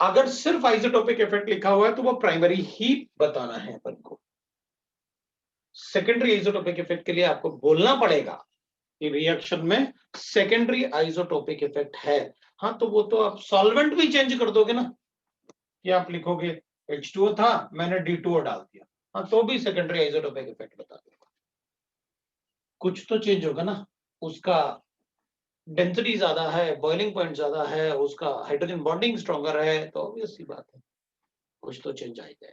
अगर सिर्फ आइसोटोपिक इफेक्ट लिखा हुआ है तो वो प्राइमरी ही बताना है अपन को। सेकेंडरी आइसोटोपिक इफेक्ट के लिए आपको बोलना पड़ेगा कि रिएक्शन में सेकेंडरी आइसोटोपिक इफेक्ट है। हाँ तो वो तो आप सॉल्वेंट भी चेंज कर दोगे ना, कि आप लिखोगे H2O था, मैंने D2O डाल दिया, हाँ तो भी सेकेंडरी आइसोटोपिक इफेक्ट बता देगा। कुछ तो चेंज होगा ना, उसका डेंसिटी ज्यादा है, बॉइलिंग पॉइंट ज्यादा है, उसका हाइड्रोजन बॉन्डिंग स्ट्रॉन्गर है, तो ऑब्वियस सी बात है कुछ तो चेंज आ जाएगा।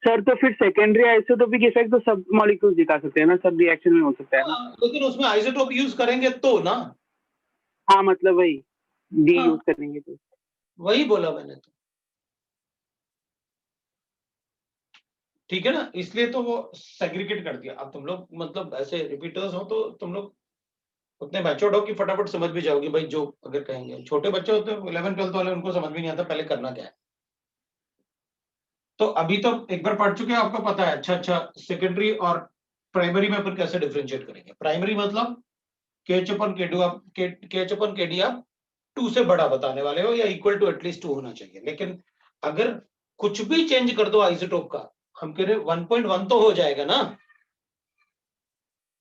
सर तो फिर सेकेंडरी आइसोटोपिक इफेक्ट तो सब मॉलिक्यूल्स दिखा सकते हैं ना, सब रिएक्शन में हो सकता है ना। लेकिन उसमें आइसोटोप यूज करेंगे तो ना, हाँ मतलब वही डी हाँ। यूज करेंगे तो। वही बोला मैंने तो, ठीक है ना, इसलिए तो वो सेग्रीगेट कर दिया। अब तुम लोग मतलब ऐसे रिपीटर्स हो तो तुम लोग उतने मैच्योर्ड हो कि फटाफट समझ भी जाओगे भाई, जो अगर कहेंगे। छोटे बच्चे होते हैं 11th-12th वाले, उनको समझ भी नहीं आता पहले करना क्या है। तो अभी तो एक बार पढ़ चुके हैं, आपको पता है। अच्छा, सेकेंडरी और प्राइमरी में अपन कैसे डिफरेंशिएट करेंगे। प्राइमरी मतलब KH/KD आप KH/KD आप 2 से बड़ा बताने वाले हो, या इक्वल टू एटलीस्ट 2 होना चाहिए। लेकिन अगर कुछ भी चेंज कर दो आइसोटोप का, हम कह रहे 1.1 तो हो जाएगा ना,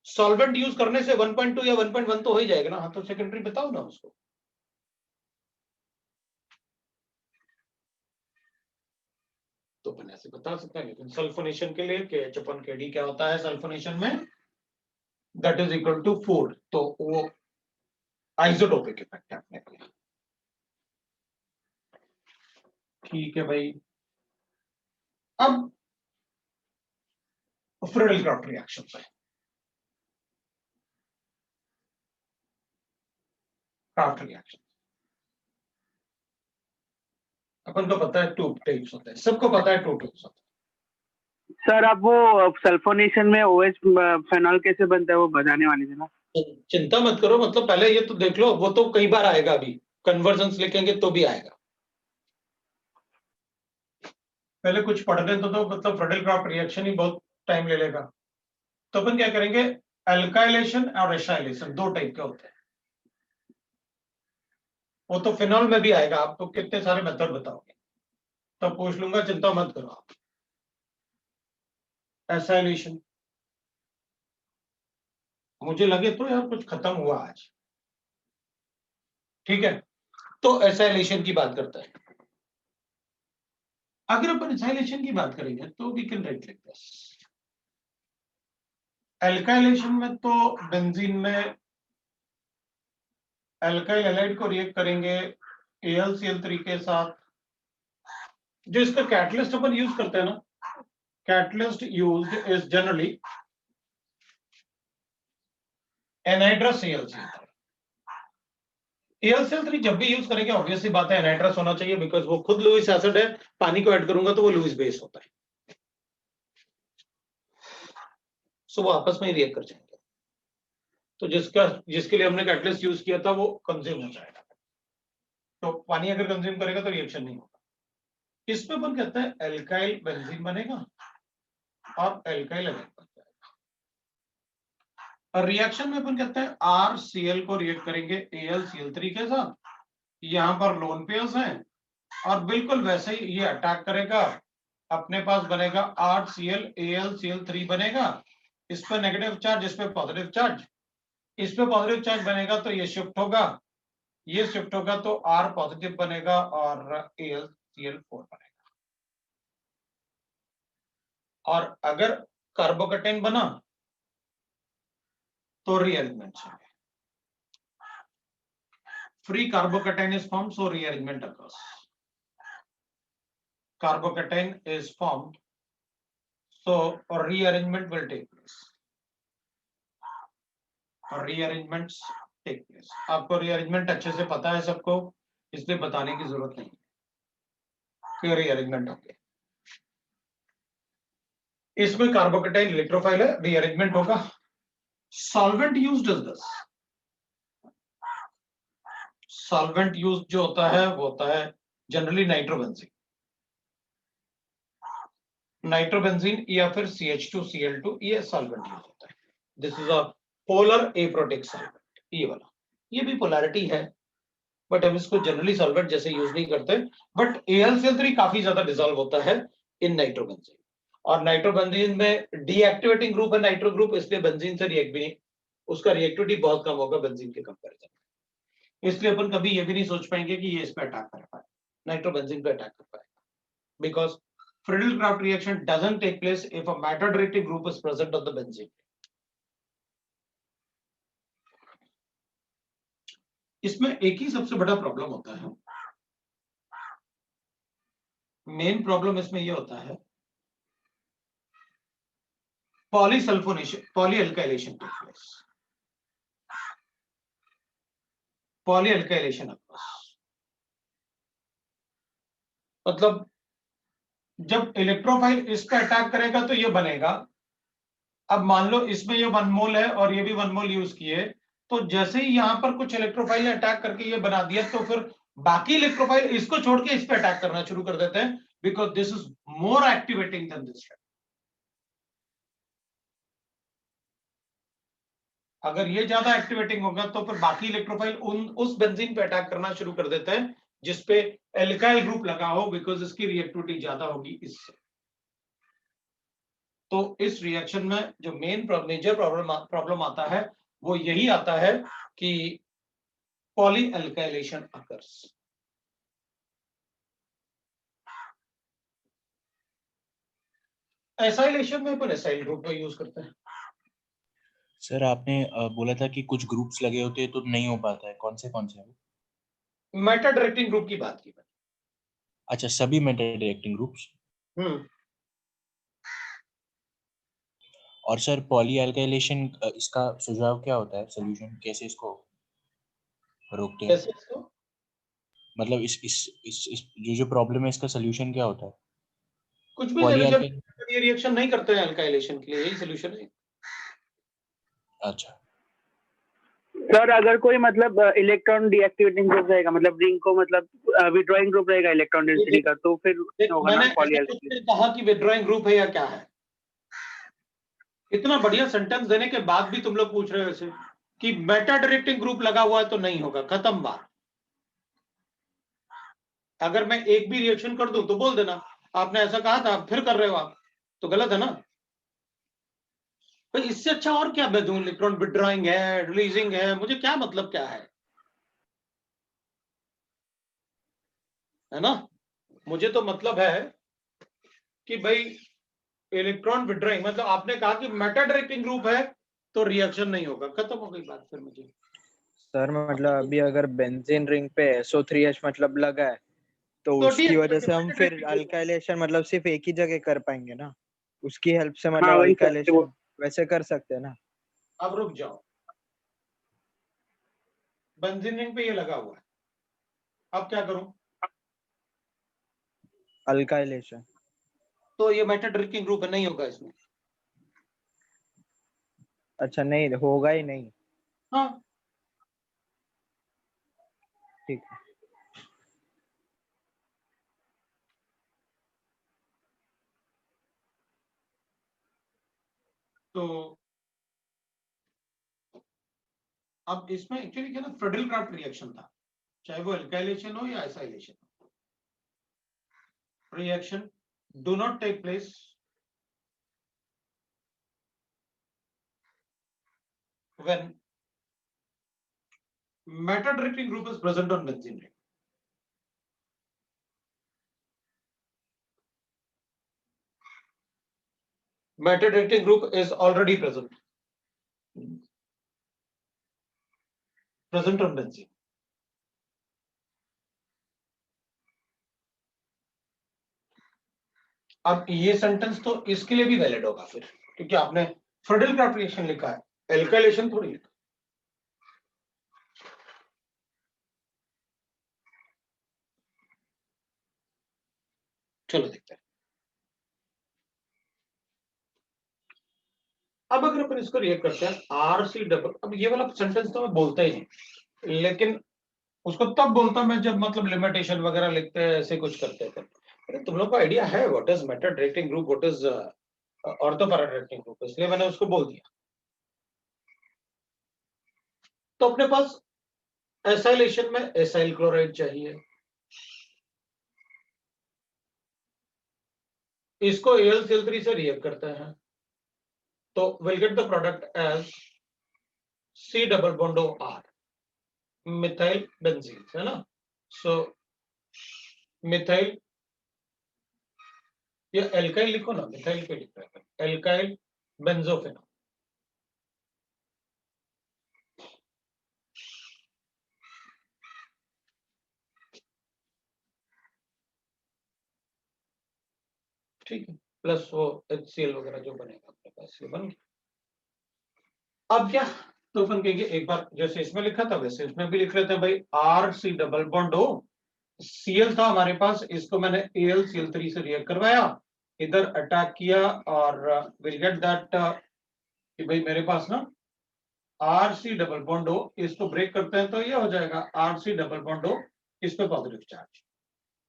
सॉल्वेंट यूज करने से 1.2 या 1.1 तो हो ही जाएगा ना। हाँ तो सेकेंडरी बताओ ना उसको। तो अपन ऐसे बता सकते हैं, लेकिन सल्फोनेशन के लिए KH/KD क्या होता है सल्फोनेशन में, दैट इज इक्वल टू 4, तो वो आइसोटोपिक इफेक्ट है अपने को। ठीक है भाई। अब फ्रेडल-क्राफ्ट रिएक्शन है, क्राफ्ट रिएक्शन अपन को पता है 2 टाइप्स होते हैं, सबको पता है 2 टाइप्स होते सर आप वो सल्फोनेशन में OH फेनॉल कैसे बनता है वो बताने वाले थे ना। हैं। चिंता मत करो, मतलब पहले ये तो देख लो, वो तो कई बार आएगा, अभी कन्वर्जन्स लिखेंगे तो भी आएगा। पहले कुछ पढ़ने तो मतलब फ्रेडल-क्राफ्ट रिएक्शन ही बहुत टाइम ले लेगा। तो अपन क्या करेंगे, अल्काइलेशन और एसाइलेशन 2 टाइप के होते हैं। वो तो फिनॉल में भी आएगा, आप तो कितने सारे मेथड बताओगे, तब पूछ लूंगा, चिंता मत करो आप। एसाइलेशन, मुझे लगे तो यार कुछ खत्म हुआ आज, ठीक है। तो एसाइलेशन की बात करते हैं। अगर अपन एसाइलेशन की बात करेंगे तो we can write like this. Alkylation में तो बेंजीन में एल्काइल हैलाइड को रिएक्ट करेंगे AlCl3 के साथ। जो इसका कैटलिस्ट अपन यूज करते हैं ना, catalyst used is generally anhydrous AlCl3। AlCl3 जब भी यूज करेंगे ऑब्वियस सी बात है एनाइट्रस होना चाहिए, बिकॉज वो खुद लुईस एसिड है, पानी को ऐड करूंगा तो वो लुईस बेस होता है, सो वो आपस में ही रिएक्ट कर जाएंगे। तो जिसके लिए हमने कैटलिस्ट यूज किया था वो कंज्यूम हो जाएगा, तो पानी अगर कंज्यूम करेगा तो रिएक्शन नहीं होगा। इसमें अपन कहते हैं एल्काइल बेंजीन बनेगा और एल्काइल हैलाइड बन जाएगा। और रिएक्शन में अपन कहते हैं RCl को रिएक्ट करेंगे AlCl3 के साथ, यहां पर लोन पेयर्स हैं, और बिल्कुल वैसे ही ये अटैक करेगा, अपने पास बनेगा 8Cl AlCl3 बनेगा, इस पर नेगेटिव चार्ज, इस पे पॉजिटिव चार्ज, इस पे पॉजिटिव चार्ज बनेगा तो ये शिफ्ट होगा, ये शिफ्ट होगा तो R पॉजिटिव बनेगा और AlCl4 बनेगा। और अगर कार्बोकेटाइन बना तो रीअरेंजमेंट होंगे, free carbocation is formed, so rearrangement occurs. Carbocation is formed, so rearrangement will take place. Rearrangements take place. आपको rearrangement अच्छे से पता है सबको, इसलिए बताने की जरूरत नहीं कि rearrangement होंगे। इसमें कार्बोकेटाइन इलेक्ट्रोफाइल है, rearrangement होगा। Solvent used is this. Solvent used जो होता है वो होता है जनरली नाइट्रोबेंजीन, नाइट्रोबेंजीन या फिर CH2Cl2, ये सॉल्वेंट यूज होता है। This is a polar aprotic solvent, ये वाला, ये भी पोलैरिटी है, बट हम इसको जनरली सॉल्वेंट जैसे यूज नहीं करते। बट AlCl3 काफी ज्यादा डिसॉल्व होता है इन नाइट्रोबेंजीन, और नाइट्रोबेंजीन में डीएक्टिवेटिंग ग्रुप है नाइट्रो ग्रुप, इसलिए बेंजीन से रिएक्ट भी नहीं, उसका रिएक्टिविटी बहुत कम होगा बेंजीन के कंपैरिजन में। इसलिए अपन कभी ये भी नहीं सोच पाएंगे कि ये इस पे अटैक कर पाए, नाइट्रोबेंजीन पे अटैक कर पाएगा, because Friedel-Crafts reaction doesn't take place if a matter directing group is present on the benzene. इसमें एक ही सबसे बड़ा प्रॉब्लम होता है, मेन प्रॉब्लम इसमें ये होता है पॉलीसल्फोनेशन, पॉलीअल्काइलेशन टेक प्लेस, पॉलीअल्काइलेशन अकर्स। मतलब जब इलेक्ट्रोफाइल इस पे अटैक करेगा तो ये बनेगा। अब मान लो इसमें ये 1 मोल है और ये भी 1 मोल यूज किए, तो जैसे ही यहां पर कुछ इलेक्ट्रोफाइल ने अटैक करके ये बना दिया, तो फिर बाकी इलेक्ट्रोफाइल इसको छोड़ के इस पे अटैक करना शुरू कर देते हैं, because this is more activating than this. अगर ये ज्यादा एक्टिवेटिंग होगा तो फिर बाकी इलेक्ट्रोफाइल उस बेंजीन पे अटैक करना शुरू कर देते हैं जिसपे एल्काइल ग्रुप लगा हो, बिकॉज इसकी रिएक्टिविटी ज्यादा होगी इससे। तो इस रिएक्शन में जो मेजर प्रॉब्लम आता है वो यही आता है कि पॉलीअल्काइलेशन अकर्स। एसाइलेशन में अपन एसाइल ग्रुप का यूज करते हैं। सर आपने बोला था कि कुछ ग्रुप्स लगे होते हैं तो नहीं हो पाता है, कौन से हैं? मेटा डायरेक्टिंग ग्रुप की बात की मैंने। अच्छा, सभी मेटा डायरेक्टिंग ग्रुप्स। और सर पॉलीअल्काइलेशन इसका सुझाव क्या होता है, सॉल्यूशन कैसे इसको रोकते हैं? कैसे इसको? मतलब इस जो प्रॉब्लम है इसका सॉल्यूशन क्या होता है? कुछ भी सॉल्यूशन, ये रिएक्शन नहीं करते हैं अल्काइलेशन के लिए, यही सॉल्यूशन है। अच्छा सर अगर कोई मतलब इलेक्ट्रॉन डीएक्टिवेटिंग ग्रुप रहेगा, मतलब रिंग को मतलब विड्रॉइंग ग्रुप रहेगा इलेक्ट्रॉन डेंसिटी का, तो फिर होगा ना मैंने ऐसा कुछ पॉलीअल्काइल। नहीं कहा कि विड्रॉइंग ग्रुप है या क्या है। इतना बढ़िया सेंटेंस देने के बाद भी तुम लोग पूछ रहे हो ऐसे कि मेटा डायरेक्टिंग ग्रुप लगा हुआ है तो नहीं होगा, खत्म बात। अगर मैं एक भी रिएक्शन कर दूं तो बोल देना आपने ऐसा कहा था, फिर कर रहे हो आप, तो गलत है ना। तो इससे अच्छा और क्या मैं दूं? इलेक्ट्रॉन विड्रॉइंग है, रिलीजिंग है, मुझे क्या मतलब क्या है ना। मुझे तो मतलब है कि भाई इलेक्ट्रॉन विड्रॉइंग, मतलब आपने कहा कि मेटा डायरेक्टिंग ग्रुप है तो रिएक्शन नहीं होगा, खत्म हो गई बात। फिर मुझे सर मतलब अभी अगर बेंजीन रिंग पे SO3H मतलब लगा है तो तो उसकी वजह से हम डीएक्टिवेटेड फिर डायरेक्टिंग ग्रुप। अल्काइलेशन मतलब सिर्फ एक ही जगह कर पाएंगे ना, उसकी हेल्प से हाँ मतलब वही सर, अल्काइलेशन वैसे कर सकते हैं ना। अब रुक जाओ, बेंजीन रिंग पे ये लगा हुआ है, अब क्या करूं? अल्काइलेशन। तो ये मेटा डायरेक्टिंग ग्रुप है, नहीं होगा इसमें। अच्छा नहीं होगा ही नहीं। हाँ, ठीक है। तो अब इसमें एक्चुअली क्या ना, फ्रेडल-क्राफ्ट रिएक्शन था, चाहे वो अल्काइलेशन हो या acylation. Reaction do not take place when meta directing group is present on benzene ring. Metal directing group is already present on benzene. अब ये सेंटेंस तो इसके लिए भी वैलिड होगा फिर, क्योंकि आपने फ्रेडल-क्राफ्ट रिएक्शन लिखा है, एल्काइलेशन थोड़ी लिखा। चलो देखते हैं। अब अगर अपन इसको रिएक्ट करते हैं RC डबल, अब ये वाला सेंटेंस तो मैं बोलता ही नहीं, लेकिन उसको तब बोलता मैं जब मतलब लिमिटेशन वगैरह लिखते हैं, ऐसे कुछ करते थे। अरे तुम लोग को आइडिया है what is meta directing group, what is ortho para directing group, इसलिए मैंने उसको बोल दिया। तो अपने पास एसाइलेशन में एसाइल क्लोराइड चाहिए, इसको AlCl3 से रिएक्ट करते हैं तो will get the product as C double bond O R। Methyl benzene है ना, सो मिथाइल या एल्काइल लिखो ना, मिथाइल पे लिख रहा है एल्काइल बेंजोफेनॉल। ठीक है, प्लस वो HCl वगैरह जो बनेगा अपने पास ये बन गया। अब क्या, तो अपन कहेंगे एक बार जैसे इसमें लिखा था वैसे इसमें भी लिख लेते हैं भाई, RC double bond O, Cl था हमारे पास, इसको मैंने AlCl3 से रिएक्ट करवाया, इधर अटैक किया और विल गेट दैट कि भाई मेरे पास ना RC डबल बॉन्ड O, इसको ब्रेक करते हैं तो ये हो जाएगा RC डबल बॉन्ड O, इस पे पॉजिटिव चार्ज।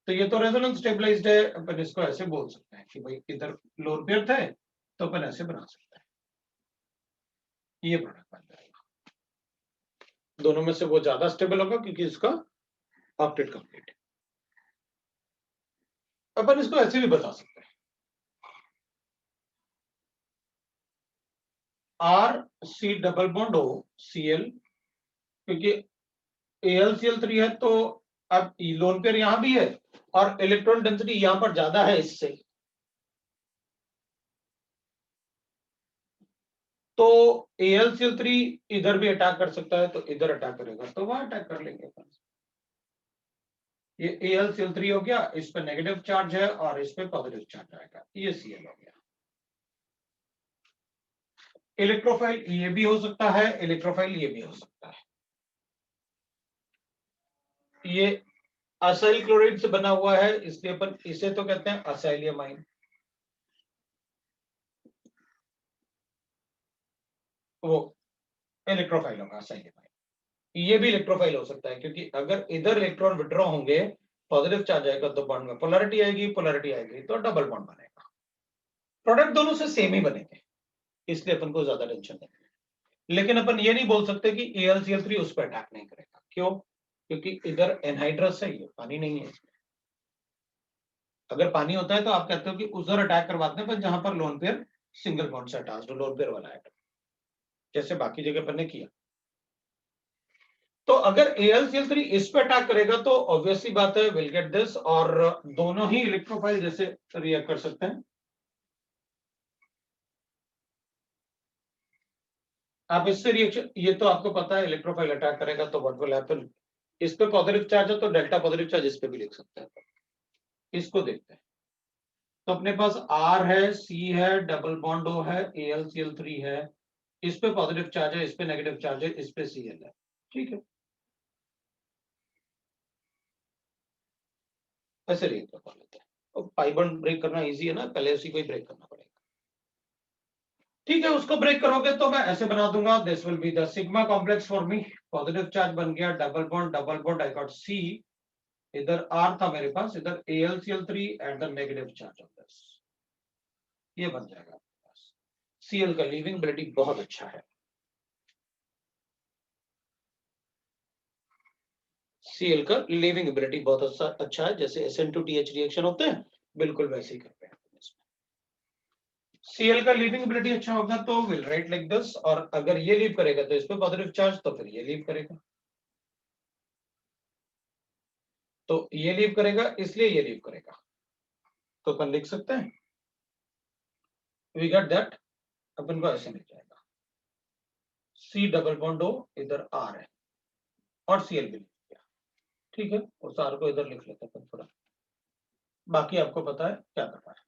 तो ये तो रेजोनेंस स्टेबलाइज्ड है, अपन इसको ऐसे बोल सकते हैं कि भाई इधर लोन पेयर थे तो अपन ऐसे बना सकते हैं, ये प्रोडक्ट बन जाएगा। दोनों में से वो ज्यादा स्टेबल होगा क्योंकि इसका ऑक्टेट कंप्लीट है। अपन इसको ऐसे भी बता सकते हैं, RC double bond O Cl, क्योंकि AlCl3 है तो अब लोन पेयर यहां भी है और इलेक्ट्रॉन डेंसिटी यहां पर ज्यादा है इससे, तो AlCl3 इधर भी अटैक कर सकता है, तो इधर अटैक करेगा तो वहां अटैक कर लेंगे। ये AlCl3 हो गया, इस पे नेगेटिव चार्ज है और इस पे पॉजिटिव चार्ज आएगा, ये Cl हो गया। इलेक्ट्रोफाइल ये भी हो सकता है, इलेक्ट्रोफाइल ये भी हो सकता है। ये असाइल क्लोराइड से बना हुआ है, इसलिए अपन इसे तो कहते हैं असाइलियमाइन। वो इलेक्ट्रोफाइल होगा असाइलियमाइन। ये भी इलेक्ट्रोफाइल हो सकता है क्योंकि अगर इधर इलेक्ट्रॉन विड्रॉ होंगे, पॉजिटिव चार्ज आएगा तो बॉन्ड में पोलैरिटी आएगी, पोलैरिटी आएगी तो डबल बॉन्ड बनेगा। प्रोडक्ट दोनों से सेम ही बनेंगे, इसलिए अपन को ज्यादा टेंशन नहीं है। लेकिन अपन ये नहीं बोल सकते कि AlCl3 उस पर अटैक नहीं करेगा। क्यों? क्योंकि इधर एनहाइड्रस है, ये पानी नहीं है। अगर पानी होता है तो आप कहते हो कि उधर अटैक करवाते हैं, पर जहां पर लोन पेयर सिंगल बॉन्ड से अटैच्ड, लोन पेयर वाला एटम, जैसे बाकी जगह पर ने किया। तो अगर AlCl3 इस पे अटैक करेगा तो ऑब्वियसली बात है विल गेट दिस, और दोनों ही इलेक्ट्रोफाइल जैसे रिएक्ट कर सकते हैं। आप इससे रिएक्शन, ये तो आपको पता है इलेक्ट्रोफाइल अटैक करेगा तो व्हाट विल हैपन, इस पे पॉजिटिव चार्ज है तो डेल्टा पॉजिटिव चार्ज इस पे भी लिख सकते हैं। इसको देखते हैं, तो अपने पास R है, C है, डबल बॉन्ड O है, AlCl3 है, इस पे पॉजिटिव चार्ज है, इस पे नेगेटिव चार्ज है, इस पे Cl है। ठीक है, ऐसे रिएक्ट कर लेते हैं। और पाई बॉन्ड ब्रेक करना इजी है ना, पहले उसी को ही ब्रेक करना पड़ेगा। ठीक है, उसको ब्रेक करोगे तो मैं ऐसे बना दूंगा, this will be the sigma complex for me, positive charge बन गया, double bond I got C, इधर R था मेरे पास, इधर AlCl3 at the negative charge of this, ये बन जाएगा आपके पास। Cl का लीविंग एबिलिटी बहुत अच्छा है, Cl का लीविंग एबिलिटी बहुत अच्छा है, जैसे SN2TH रिएक्शन होते हैं बिल्कुल वैसे ही करते हैं। Cl का लीविंग एबिलिटी अच्छा होगा तो विल राइट लाइक दिस, और अगर ये लीव करेगा तो इस पे पॉजिटिव चार्ज, तो फिर ये लीव करेगा, तो ये लीव करेगा इसलिए ये लीव करेगा, तो अपन लिख सकते हैं वी गेट दैट, अपन को ऐसे मिल जाएगा C डबल बॉन्ड O, इधर R है और Cl भी लिख दिया। ठीक है, उस R को इधर लिख लेते हैं थोड़ा, बाकी आपको पता है क्या करना है।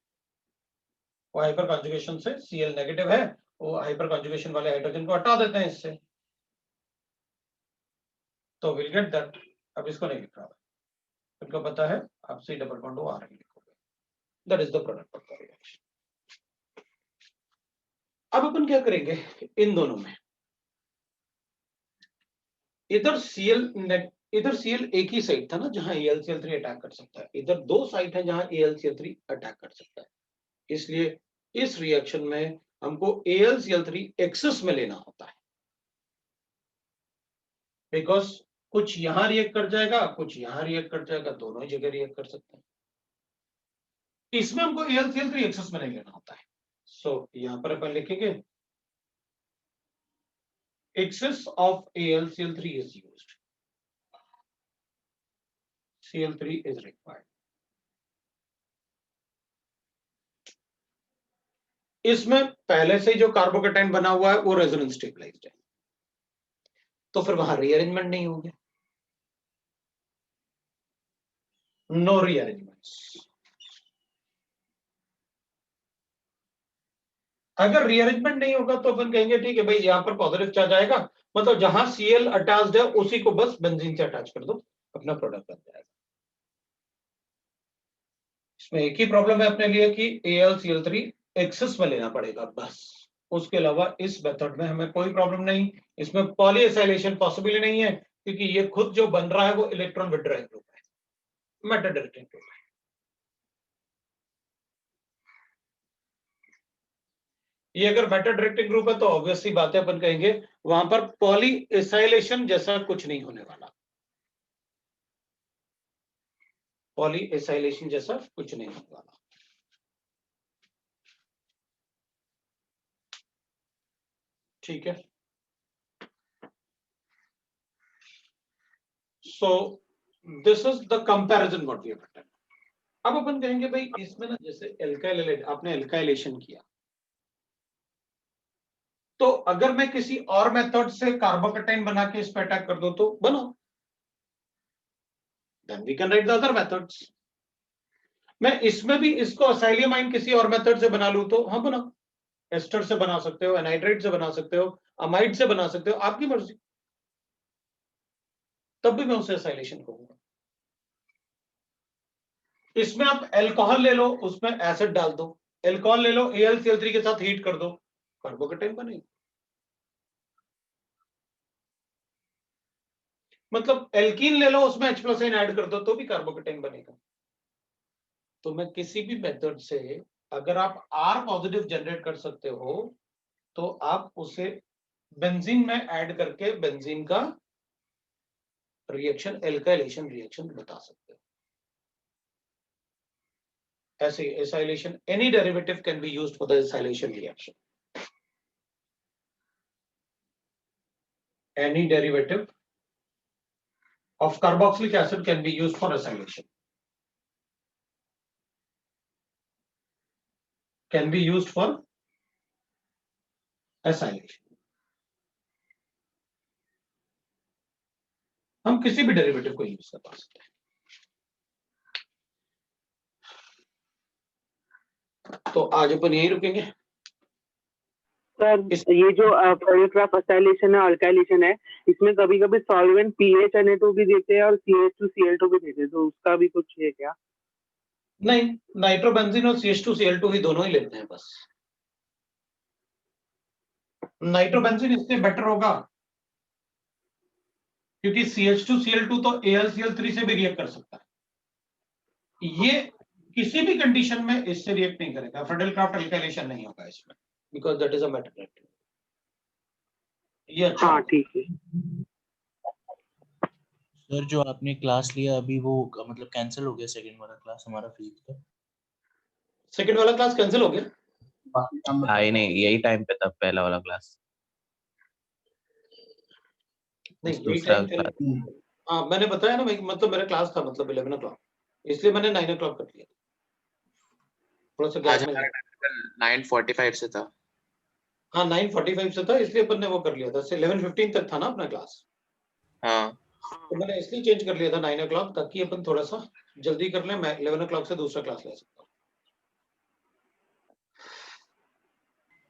वो हाइपर कॉन्जुगेशन से Cl नेगेटिव है, वो हाइपर कॉन्जुगेशन वाले हाइड्रोजन को हटा देते हैं इससे, तो विल गेट दैट। अब इसको नहीं लिख रहा, उनको पता है आप C double bond O R लिखोगे, that is the product of the reaction. अब अपन क्या करेंगे, इन दोनों में इधर Cl एक ही साइड था ना जहां AlCl3 अटैक कर सकता है, इधर दो साइड है जहां AlCl3 अटैक कर सकता है, इसलिए इस रिएक्शन में हमको AlCl3 एक्सेस में लेना होता है, बिकॉज कुछ यहां रिएक्ट कर जाएगा, कुछ यहां रिएक्ट कर जाएगा, दोनों ही जगह रिएक्ट कर सकते हैं, इसमें हमको AlCl3 एक्सेस में नहीं लेना होता है। सो यहां पर अपन लिखेंगे excess of AlCl3 is used, Cl3 is required. इसमें पहले से जो कार्बोकेटाइन बना हुआ है वो रेजोनेंस स्टेबलाइज्ड है, तो फिर वहां रीअरेंजमेंट नहीं होगी, नो रीअरेंजमेंट्स। अगर रीअरेंजमेंट नहीं होगा तो अपन कहेंगे ठीक है भाई, यहां पर पॉजिटिव चार्ज आएगा, मतलब जहां Cl अटैच्ड है उसी को बस बेंजीन से अटैच कर दो, अपना प्रोडक्ट बन जाएगा। इसमें एक ही प्रॉब्लम है अपने लिए कि AlCl3 एक्सेस में लेना पड़ेगा बस, उसके अलावा इस मेथड में हमें कोई प्रॉब्लम नहीं। इसमें पॉलीएसाइलेशन पॉसिबल ही नहीं है, क्योंकि ये खुद जो बन रहा है वो इलेक्ट्रॉन विड्रॉइंग ग्रुप है, मेटल डायरेक्टिंग ग्रुप है। ये अगर मेटल डायरेक्टिंग ग्रुप है तो ऑब्वियसली बात है, अपन कहेंगे वहां पर पॉलीएसाइलेशन जैसा कुछ नहीं होने वाला, पॉलीएसाइलेशन जैसा कुछ नहीं होने वाला। ठीक है, so this is the comparison what we have done. अब अपन कहेंगे भाई इसमें ना, जैसे एल्काइल आपने एल्काइलेशन किया, तो अगर मैं किसी और मेथड से कार्बोकेटाइन बना के इस पे अटैक कर दूं तो बनो, then we can write the other methods. मैं इसमें भी इसको असाइलियमाइन किसी और मेथड से बना लूं तो हाँ बना, एस्टर से बना सकते हो, एनाइड्राइड से बना सकते हो, अमाइड से बना सकते हो, आपकी मर्जी, तब भी मैं उसे असाइलेशन कहूंगा। इसमें आप एल्कोहल ले लो, उसमें एसिड डाल दो, एल्कोहल ले लो AlCl3 के साथ हीट कर दो, कार्बोकेटाइन बनेगा। मतलब एल्कीन ले लो, उसमें H+ ऐड कर दो तो भी कार्बोकेटाइन बनेगा। तो मैं किसी भी मेथड से अगर आप R पॉजिटिव जनरेट कर सकते हो तो आप उसे बेंजीन में ऐड करके बेंजीन का रिएक्शन, एल्काइलेशन रिएक्शन बता सकते हो। ऐसे acylation, any derivative can be used for the acylation reaction, any derivative of carboxylic acid can be used for acylation, can be used for acylation। हम किसी भी डेरिवेटिव को यूज कर सकते हैं। तो आज अपन यही रुकेंगे। सर ये जो पॉलीग्राफ असाइलेशन है, अल्काइलेशन है, इसमें कभी कभी सॉल्वेंट PHNA2 भी देते हैं और CH2Cl2 भी देते हैं, तो उसका भी कुछ है क्या? नहीं, नाइट्रोबेंजीन और CH2Cl2 ही दोनों ही लेते हैं बस। नाइट्रोबेंजीन इससे बेटर होगा क्योंकि CH2Cl2 तो AlCl3 से भी रिएक्ट कर सकता है, ये किसी भी कंडीशन में इससे रिएक्ट नहीं करेगा, फ्रेडल-क्राफ्ट अल्काइलेशन नहीं होगा इसमें, because that is a metal directive. ये अच्छा, हाँ ठीक है सर जो आपने क्लास लिया अभी वो मतलब कैंसिल हो गया, सेकंड वाला क्लास हमारा फिजिक्स का? सेकंड वाला क्लास कैंसिल हो गया? आई नहीं, यही टाइम पे था पहला वाला क्लास। नहीं, यही दूसरा टाइम क्लास हाँ मैंने बताया ना भाई, मतलब मेरा क्लास था मतलब 11 o'clock, इसलिए मैंने 9 o'clock कर लिया, थोड़ा सा आज क्लास में। हमारा टाइम 9:45 से था। हाँ 9:45 से था, इसलिए अपन ने वो कर लिया था, 11:15 तक था ना अपना क्लास, हाँ तो मैंने इसलिए चेंज कर लिया था 9 o'clock, ताकि अपन थोड़ा सा जल्दी कर लें, मैं 11 o'clock से दूसरा क्लास ले सकता हूँ।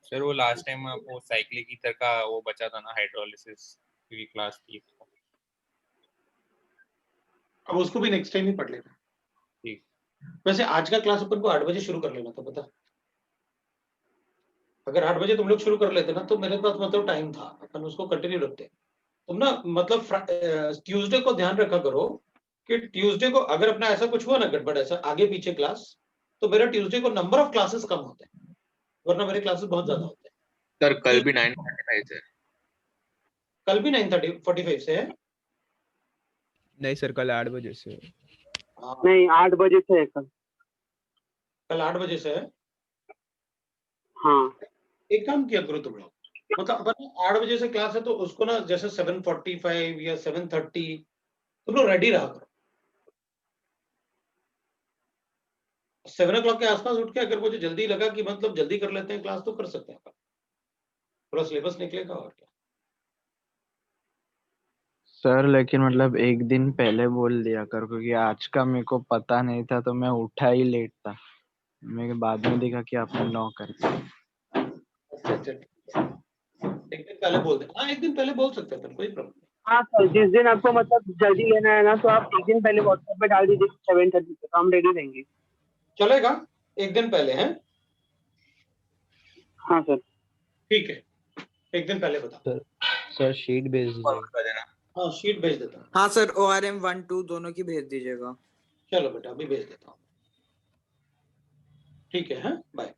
सर वो लास्ट टाइम वो साइक्लिक ईथर का वो बचा था ना, हाइड्रोलिसिस की क्लास थी। अब उसको भी नेक्स्ट टाइम ही पढ़ लेना। ठीक। वैसे आज का क्लास अपन को 8 बजे शुरू कर लेना था, पता, अगर 8 बजे तुम लोग शुरू कर लेते ना तो मेरे पास मतलब टाइम था, अपन उसको कंटिन्यू रखते। तुम ना मतलब ट्यूसडे को ध्यान रखा करो कि ट्यूसडे को अगर अपना ऐसा कुछ हुआ ना गड़बड़, ऐसा आगे पीछे क्लास, तो मेरा ट्यूसडे को नंबर ऑफ क्लासेस कम होते हैं, वरना मेरे क्लासेस बहुत ज्यादा होते हैं। सर कल भी 9:45 से। कल भी 9:45 से है? नहीं सर, कल 8 बजे से। हाँ, नहीं 8 बजे से है कल। कल 8 बजे से है। हाँ एक काम किया करो तुम लोग, मतलब अपन 8 बजे से क्लास है तो उसको ना जैसे 7:45 या 7:30 तुम लोग रेडी रहा करो, 7 o'clock के आसपास उठ के अगर मुझे जल्दी लगा कि मतलब जल्दी कर लेते हैं क्लास तो कर सकते हैं, पूरा सिलेबस निकलेगा और क्या। सर लेकिन मतलब एक दिन पहले बोल दिया कर, क्योंकि आज का मेरे को पता नहीं था तो मैं उठा ही लेट था। मेरे बाद में देखा कि आपने 9 कर दिया। अच्छा, एक दिन पहले बोल दे। हाँ, एक दिन पहले बोल सकते हैं, कोई प्रॉब्लम नहीं। हाँ सर, जिस दिन आपको मतलब जल्दी लेना है ना, तो आप एक दिन पहले व्हाट्सएप पे डाल दीजिए 7:30 तक, हम रेडी रहेंगे। चलेगा, एक दिन पहले हैं। हाँ सर। ठीक है, एक दिन पहले बता। सर शीट भेज कॉल दीजिए। कर देना। हाँ, शीट भेज देता हूँ। हाँ सर, ORM 1 2 दोनों की भेज दीजिएगा। चलो बेटा, अभी भेज देता हूँ। ठीक है, हाँ, बाय।